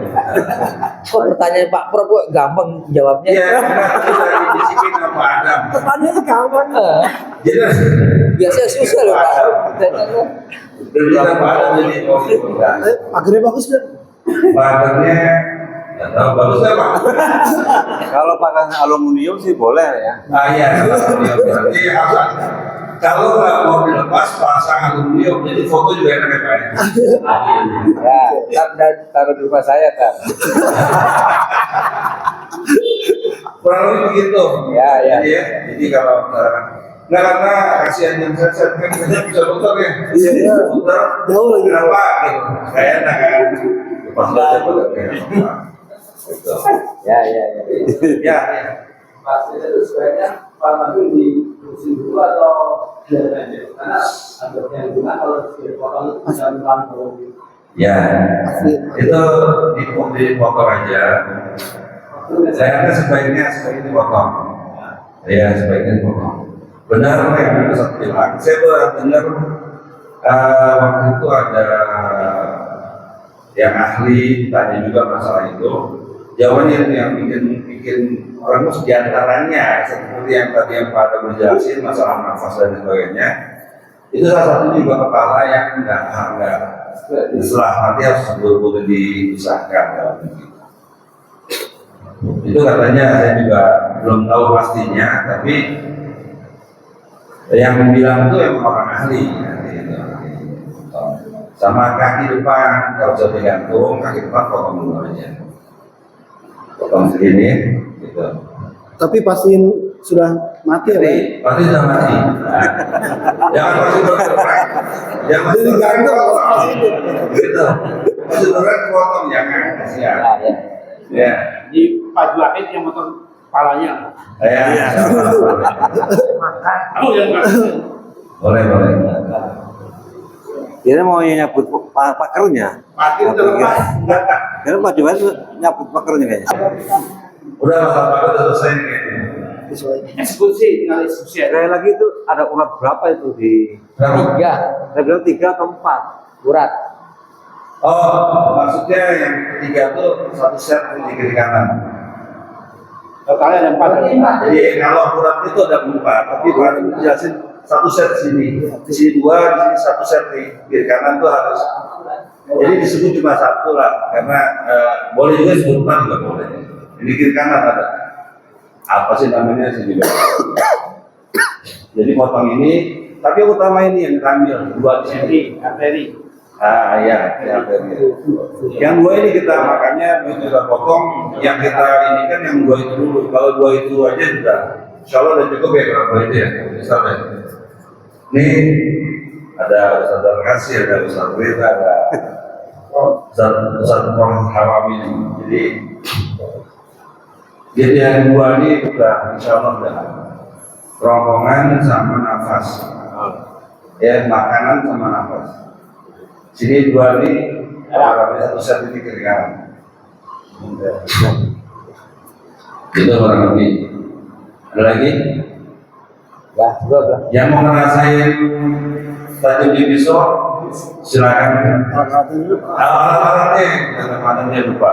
Kok pertanyaan Pak Prof kok gampang jawabnya? Iya, kita lagi disiplin apa Adam. pertanyaan gampang. Jelas. Biasanya susah loh Pak. Dari apa Adam jadi oh itu. Akhirnya bagus kan? Pagarnya nggak tahu bagus nggak Pak? Kalau pakai aluminium sih boleh ya. Iya, berarti harus. Kalau nggak mau dilepas pasang aluminium, jadi foto juga enak ya Pak. Ya, taruh di rumah saya kan. Kurang lebih begitu. Ya. Jadi kalau nggak karena kasihan yang set kan kita bisa putar ya. Iya. Putar. Jauh lagi. Kenapa? Gitu. Kayak enak kan. Lepas aja pada kayak apa. Gitu. Ya. Ya. Pasti itu sebaiknya Pak Madu diusin dulu atau biar aja karena ada yang guna kalau dipotong itu bisa menelan kalau Ya, itu dipotong aja. Saya kata sebaiknya dipotong. Ya, sebaiknya dipotong. Benar yang Ustaz bilang. Saya pernah dengar waktu itu ada yang ahli tanya juga masalah itu. Jawabannya yang bikin orang itu diantaranya seperti yang tadi yang Pak Adam menjelaskan masalah nafas dan sebagainya. Itu salah satu juga kepala yang enggak setelah mati harus betul-betul dipisahkan dalam itu. Itu katanya saya juga belum tahu pastinya, tapi yang bilang itu emang orang ahli. Sama kaki depan kalau sudah digantung, kaki depan potong dulu aja, potong segini, gitu. Tapi pastiin sudah mati ya, Pak? Pasti sudah mati. Jangan masih bergerak, jangan masih bergerak, gitu. Masih bergerak potong jangan, kasihan. Ya. Di Pak Juwahid yang potong kepalanya. Ya. Kamu yang Boleh. Dia mau nyabut pakernya. mati terlepas. Karena Pak Jumat nyabut pakernya kayaknya. Udah masalah apa udah selesai kayaknya. Eksekusi, tinggal eksekusi aja. Sekali lagi itu ada urat berapa itu di Berapa? 3. Saya bilang 3 atau 4 urat. Oh, maksudnya yang ketiga tuh satu set di kiri kanan. Totalnya ada 4. Jadi kalau urat itu ada 4, tapi baru dijelasin satu set di sini 2, di sini satu set di kiri kanan tuh harus. Jadi disebut cuma satu lah, karena boleh juga disebut 4 juga boleh. Ini kiri kanan ada. Apa sih namanya sih juga. Jadi potong ini, tapi yang utama ini yang diambil 2 di sini. Arteri. Iya, yang 2 ini kita makanya begitu kita potong, yang kita ini kan yang 2 itu dulu. Kalau 2 itu aja sudah, insya Allah udah cukup ya kalau 2 itu ya. Misalnya, ini ada Ustaz Al-Kasih, ada Ustaz Rita, ada Ustaz Muhammad Hawami ini. Jadi yang 2 ini udah insya Allah udah kerongkongan sama nafas, ya makanan sama nafas. Sini 2 ini arahnya satu set ini kiri kanan. Itu kurang lebih. Ada lagi? Ya, sudah. Yang mau ngerasain tajam di pisau, silakan. Alat-alatnya, alat-alatnya lupa.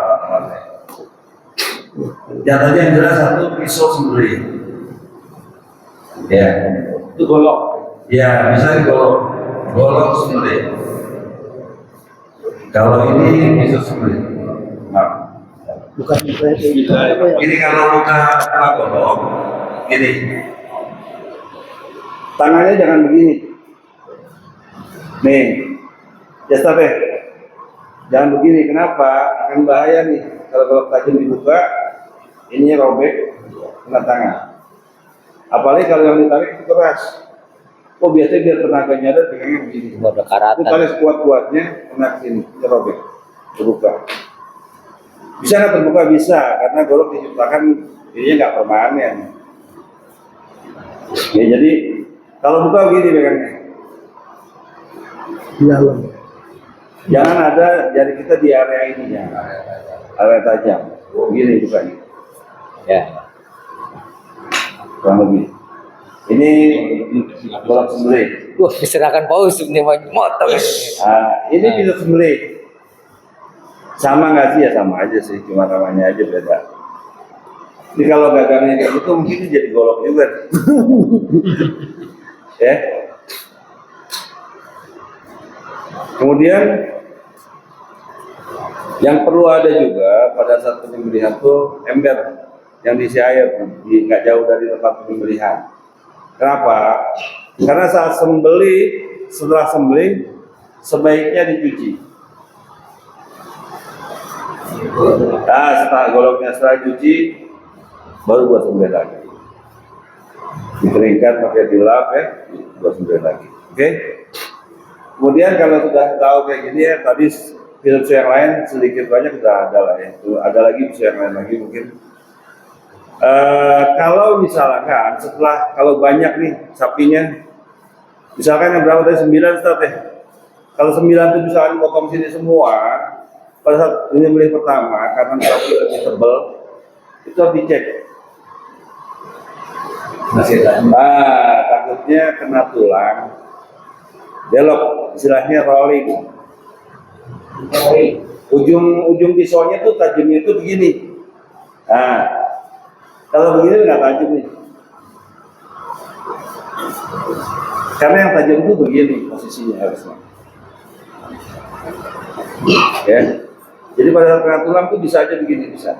Jatuhnya yang jelas satu pisau sembelih. Ya, Itu golok. ya bisa digolok, golok sembelih. Kalau ini pisau sembelih. Nah, Bukan saya. ini kalau buka golok, ini tangannya jangan begini. Nih, just jangan begini. Kenapa? Akan bahaya nih. Kalau golok tajam dibuka, ininya robek, kena tangan. Apalagi kalau yang ditarik itu keras. Oh biasanya biar tenaganya ada pegangnya begini. Buat karatan. Tarik sekuat-kuatnya, kena sini, terobek, terbuka. Bisa nggak terbuka? Bisa, karena golok diciptakan ininya nggak permanen. Ya, jadi kalau buka begini pegangnya. Di dalam. Jangan ada jari kita di area ini ya, area tajam. Begini bukanya. Ya. Kurang lebih. Ini golok sembelih. Wah, diserahkan paus ini motor. Ini bisa sembelih. Sama nggak sih ya sama aja sih, cuma namanya aja beda. Ini kalau gagangnya kayak gitu mungkin ini jadi golok juga. Ya. Kemudian yang perlu ada juga pada saat penyembelihan tuh ember yang diisi air, nggak jauh dari tempat penyembelihan. Kenapa? Karena saat setelah sembelih sebaiknya dicuci. Nah, setelah goloknya setelah cuci, baru buat sembelih lagi. Dikeringkan pakai dilap ya, buat sembelih lagi. Oke? Kemudian kalau sudah tahu kayak gini ya, tadi pisau yang lain sedikit banyak sudah ada lah ya. Ada lagi pisau yang lain lagi mungkin. Kalau misalkan kalau banyak nih sapinya, misalkan yang berapa tadi 9 Ustaz ya? Kalau 9 itu misalnya potong sini semua, pada saat menyembelih pertama karena sapi lebih tebal, itu harus dicek. Takutnya kena tulang, belok, istilahnya rolling. Ujung pisaunya tuh tajamnya tuh begini. Nah, kalau begini nggak tajam nih. Karena yang tajam itu begini posisinya harusnya. Ya. Jadi pada saat kena tulang tuh bisa aja begini bisa.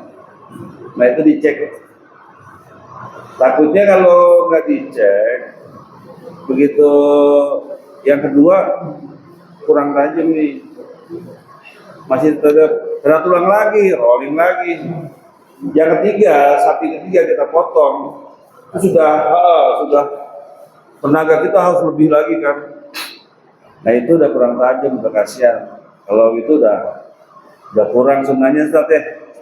Nah itu dicek. Takutnya kalau nggak dicek, begitu yang kedua kurang tajam nih, masih tetap kena tulang lagi, rolling lagi. Yang ketiga, sapi ketiga kita potong, itu sudah tenaga kita harus lebih lagi kan. Nah itu udah kurang tajam, udah kasihan. Kalau itu udah kurang sebenarnya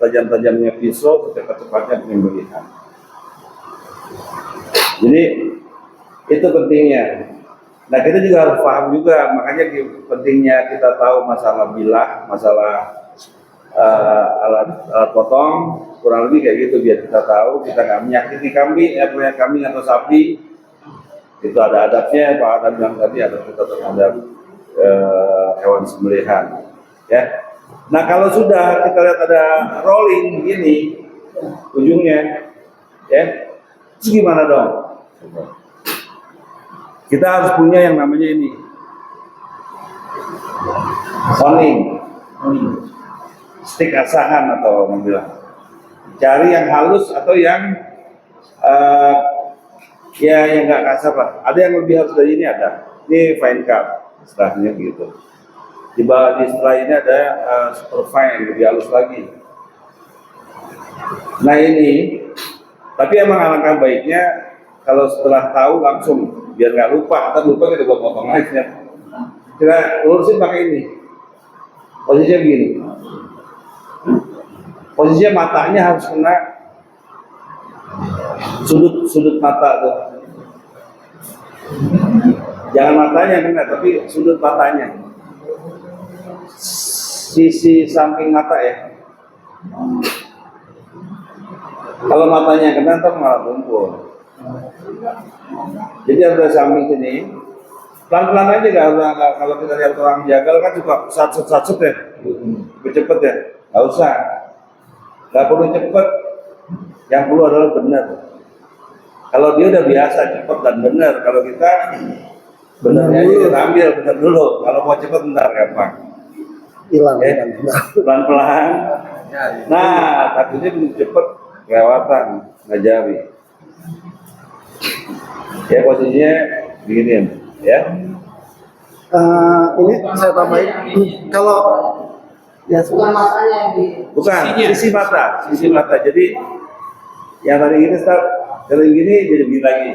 tajam-tajamnya pisau, cepat-cepatnya penyembelihan. Jadi itu pentingnya. Nah kita juga harus paham juga, makanya pentingnya kita tahu masalah bilah, masalah alat potong, kurang lebih kayak gitu biar kita tahu kita nggak menyakiti kambing atau sapi. Itu ada adabnya, Pak Adam bilang tadi ada kita terhadap hewan sembelihan. Ya. Nah kalau sudah kita lihat ada rolling begini ujungnya, ya, terus gimana dong? Kita harus punya yang namanya ini honing, stick asahan atau orang bilang. Cari yang halus atau yang yang nggak kasar lah. Ada yang lebih halus dari ini ada. Ini fine cut, istilahnya gitu. Di setelah ini ada super fine, lebih halus lagi. Nah ini, tapi emang alangkah baiknya kalau setelah tahu langsung, biar nggak lupa. Atau lupa kita potong aja. Kita lurusin pakai ini. Posisinya begini. Posisinya matanya harus kena sudut mata tuh. Jangan matanya yang kena, tapi sudut matanya. Sisi samping mata ya. Kalau matanya kena, ntar malah tumpul. Jadi harus samping sini. Pelan-pelan aja kalau kita lihat orang jagal kan suka satset ya. Cepet ya. Nggak usah. Nggak perlu cepet. Yang perlu adalah benar. Kalau dia udah biasa cepet dan benar, kalau kita benarnya aja kita ambil benar dulu. Kalau mau cepet bentar gampang. Hilang. Pelan-pelan. Nah, takutnya cepet kelewatan, nggak jadi. Ya posisinya begini ya. Ini saya tambahin. Kalau ya Bukan matanya yang di Bukan, sisi mata. Jadi yang tadi gini start, kalau gini jadi begini lagi.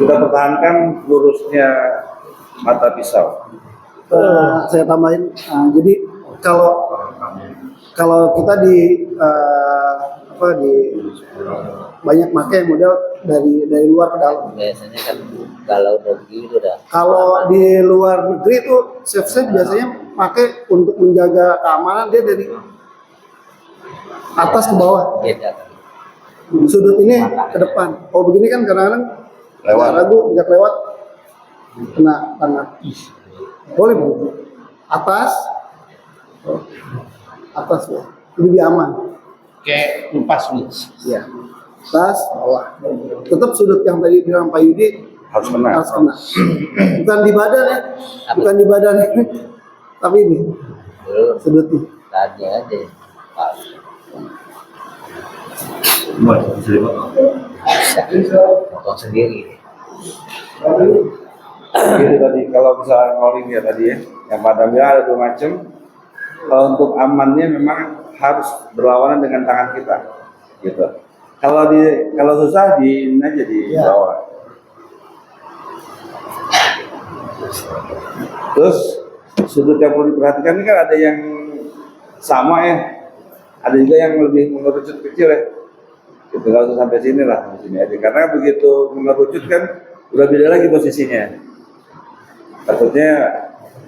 Kita pertahankan lurusnya mata pisau. saya tambahin. Jadi kalau kita di banyak pakai model dari luar ke dalam. Biasanya kan kalau udah begitu udah. Kalau di luar negeri itu chef biasanya pakai untuk menjaga keamanan, dia dari atas ke bawah. Beda. Sudut ini ke depan. Oh begini kan kadang-kadang Lewat. ragu, tidak lewat, kena tangan. Boleh begitu. Atas ya, lebih aman. kayak lepas nih. Ya. Atas, bawah. Tetap sudut yang tadi bilang Pak Yudi Harus kena. harus kena. Bukan di badan ya, bukan di badan, tapi ini sudutnya. Tadi aja. Pas. Bisa. Potong sendiri. Gitu tadi kalau misalnya rolling ya tadi ya, yang pada bilang ada 2 macam. Kalau untuk amannya memang harus berlawanan dengan tangan kita, gitu. Kalau susah di ini aja di bawah. Terus sudut yang perlu diperhatikan ini kan ada yang sama ya, ada juga yang lebih mengerucut kecil ya. Gitu, nggak usah sampai sini lah, di sini aja. Karena begitu mengerucut kan udah beda lagi posisinya. Takutnya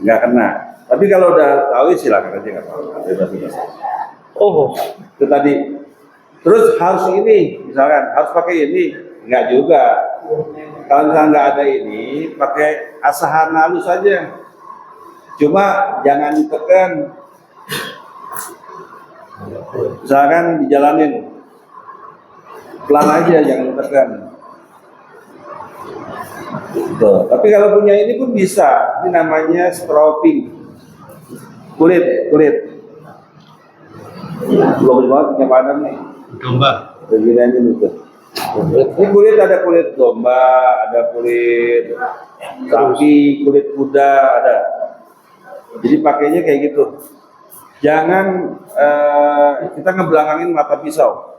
nggak kena. Tapi kalau udah tahu silakan aja nggak apa-apa. Bebas-bebas. Oh, Itu tadi. Terus harus ini, misalkan harus pakai ini, nggak juga. Kalau misalnya nggak ada ini, pakai asahan halus saja. Cuma jangan ditekan. Misalkan dijalanin pelan aja, jangan ditekan. Tuh. Tapi kalau punya ini pun bisa. Ini namanya stropping. Kulit. Bagus banget punya padang nih. Domba. Begini gitu. Ini kulit, ada kulit domba, ada kulit sapi, kulit kuda, ada. Jadi pakainya kayak gitu. Jangan kita ngebelakangin mata pisau.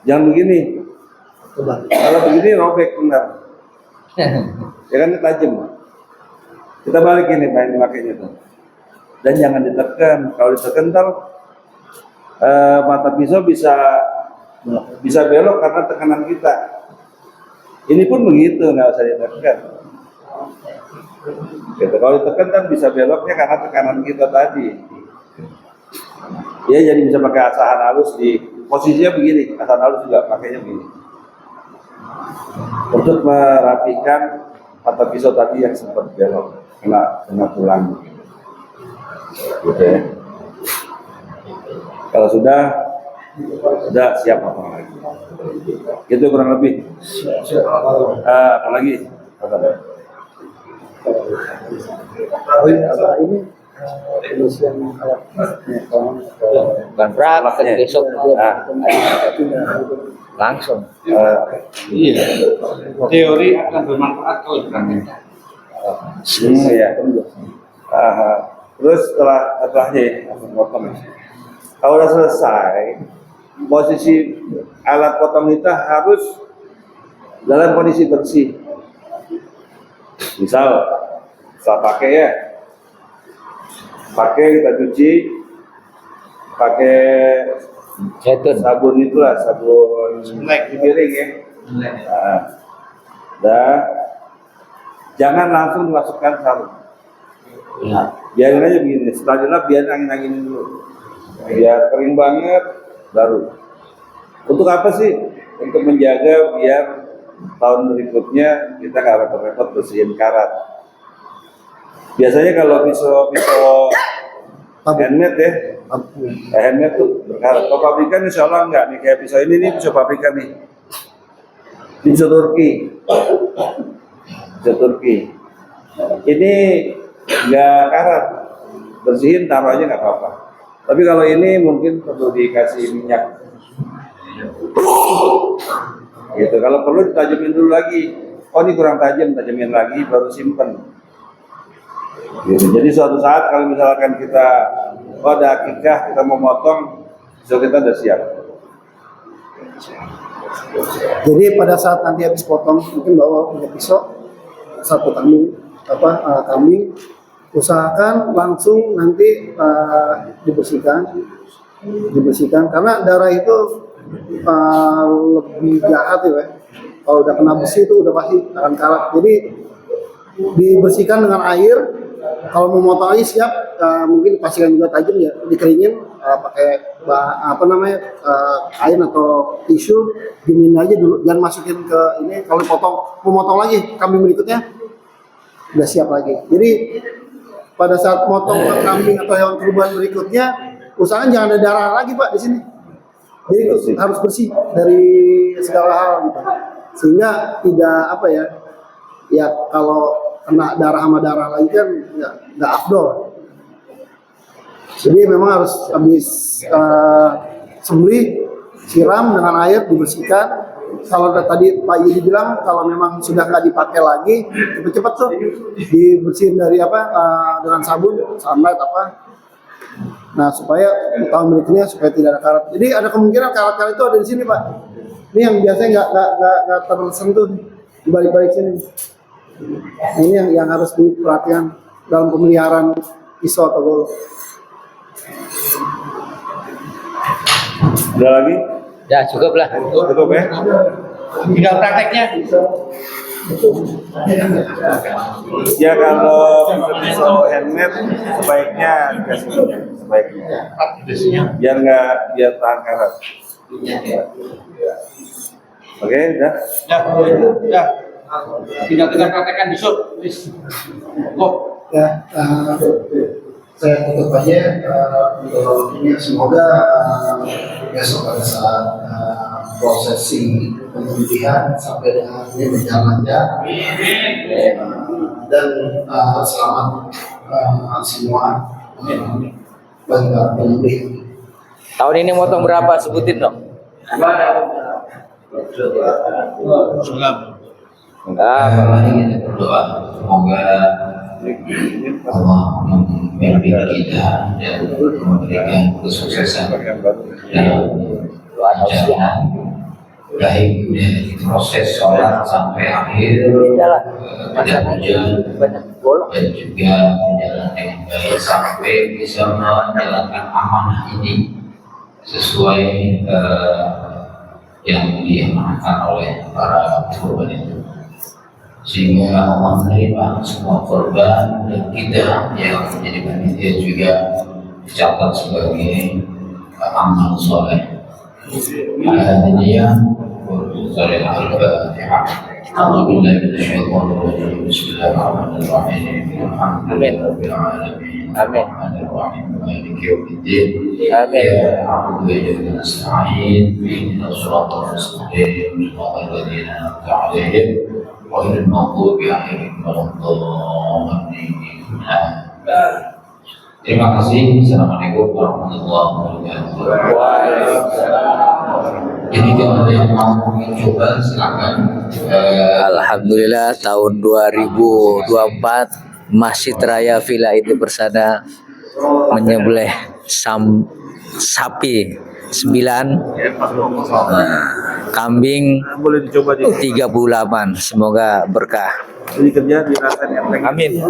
Jangan begini. Kalau begini robek benar. Ya kan tajam. Kita balik ini pakainya tuh. Dan jangan ditekan. Kalau ditekan ntar mata pisau bisa belok karena tekanan kita. Ini pun begitu, nggak usah ditekan. Gitu. Kalau ditekan kan bisa beloknya karena tekanan kita tadi. Ya jadi bisa pakai asahan halus di posisinya begini. Asahan halus juga pakainya begini. Untuk merapikan mata pisau tadi yang sempat belok kena tulang. Gitu ya. Kalau sudah siap potong lagi. Gitu kurang lebih. Apalagi? Ini penyusian alat bukan praktek besok langsung. Iya. Teori akan bermanfaat kalau dipraktekkan. Ya. Terus setelahnya potong. Kalau udah selesai, posisi alat potong kita harus dalam kondisi bersih. Misal, setelah pakai ya, kita cuci, pakai sabun itulah, sabun di piring ya. Nah, jangan langsung dimasukkan sabun. Biarin aja begini, setelah dilap biarin angin-angin dulu. Biar kering banget, baru. Untuk apa sih? Untuk menjaga biar tahun berikutnya kita nggak repot-repot bersihin karat. Biasanya kalau pisau handmade ya, handmade tuh berkarat. Kalau pabrikan insya Allah enggak nih, kayak pisau ini nih pisau pabrikan nih. Ini pisau Turki. Ini nggak karat, bersihin taruh aja nggak apa-apa. Tapi kalau ini mungkin perlu dikasih minyak. Gitu. Kalau perlu ditajamin dulu lagi. Oh ini kurang tajam, tajamin lagi baru simpen. Gitu. Jadi suatu saat kalau misalkan kita ada akikah, kita mau motong, pisau kita udah siap. Jadi pada saat nanti habis potong, mungkin bawa punya pisau satu kambing, usahakan langsung nanti dibersihkan karena darah itu lebih jahat ya. Kalau udah kena besi itu udah pasti akan karat. Jadi dibersihkan dengan air. Kalau mau motong aja siap, mungkin pastikan juga tajam ya, dikeringin pakai kain atau tisu, dingin aja dulu, jangan masukin ke ini. Kalau mau motong lagi kambing berikutnya udah siap lagi. Jadi pada saat motong kambing atau hewan kurban berikutnya, usahakan jangan ada darah lagi Pak di sini. Jadi harus bersih dari segala hal gitu. Sehingga tidak ya kalau kena darah sama darah lagi kan nggak afdol. Jadi memang harus habis sembelih siram dengan air, dibersihkan. Kalau tadi Pak Yudi bilang kalau memang sudah nggak dipakai lagi, cepet-cepet tuh dibersihin dari dengan sabun, sunlight Nah supaya tahun berikutnya supaya tidak ada karat. Jadi ada kemungkinan karat-karat itu ada di sini Pak. Ini yang biasanya nggak tersentuh di balik-balik sini. Nah, ini yang harus diperhatikan dalam pemeliharaan pisau atau golok. Ada lagi? Ya cukup lah. Cukup ya? Tinggal prakteknya. Ya kalau pisau handmade sebaiknya dikasih sebaiknya. Biar nggak biar tahan karat. Oke, udah. Ya. Tinggal kita praktekkan besok. Please. Kok. Ya, saya tutup aja untuk ini semoga besok pada saat prosesi pemilihan sampai dengan ini berjalan lancar dan selamat semua bagi para pemilih. Tahun ini motong berapa? Sebutin dong. Mari kita berdoa semoga Allah membimbing kita dan memberikan kesuksesan dalam perjalanan baik dari proses sholat sampai akhir tidak hujan dan juga berjalan dengan baik sampai bisa menjalankan amanah ini sesuai yang diamanahkan oleh para korban itu, sehingga Allah menerima semua korban dan kita yang menjadi panitia juga dicatat sebagai amal soleh. Alhamdulillah, Al-Fatihah. Alhamdulillah, Bismillahirrahmanirrahim. Alhamdulillahirabbil alamin. Arrahmanirrahim. Maliki yaumiddin. Ya na'budu wa iyyaka nasta'in. Ihdinas siratal mustaqim. Siratal ladzina an'amta 'alaihim ghairil maghdubi 'alaihim waladdallin. Terima kasih. Assalamualaikum warahmatullahi wabarakatuh. Jadi kalau ada yang mau mencoba silakan. Alhamdulillah tahun 2024 Masjid Raya Villa Inti Persada menyembelih sapi 9, kambing 38. Semoga berkah. Jadi kerja dirasain enteng. Amin.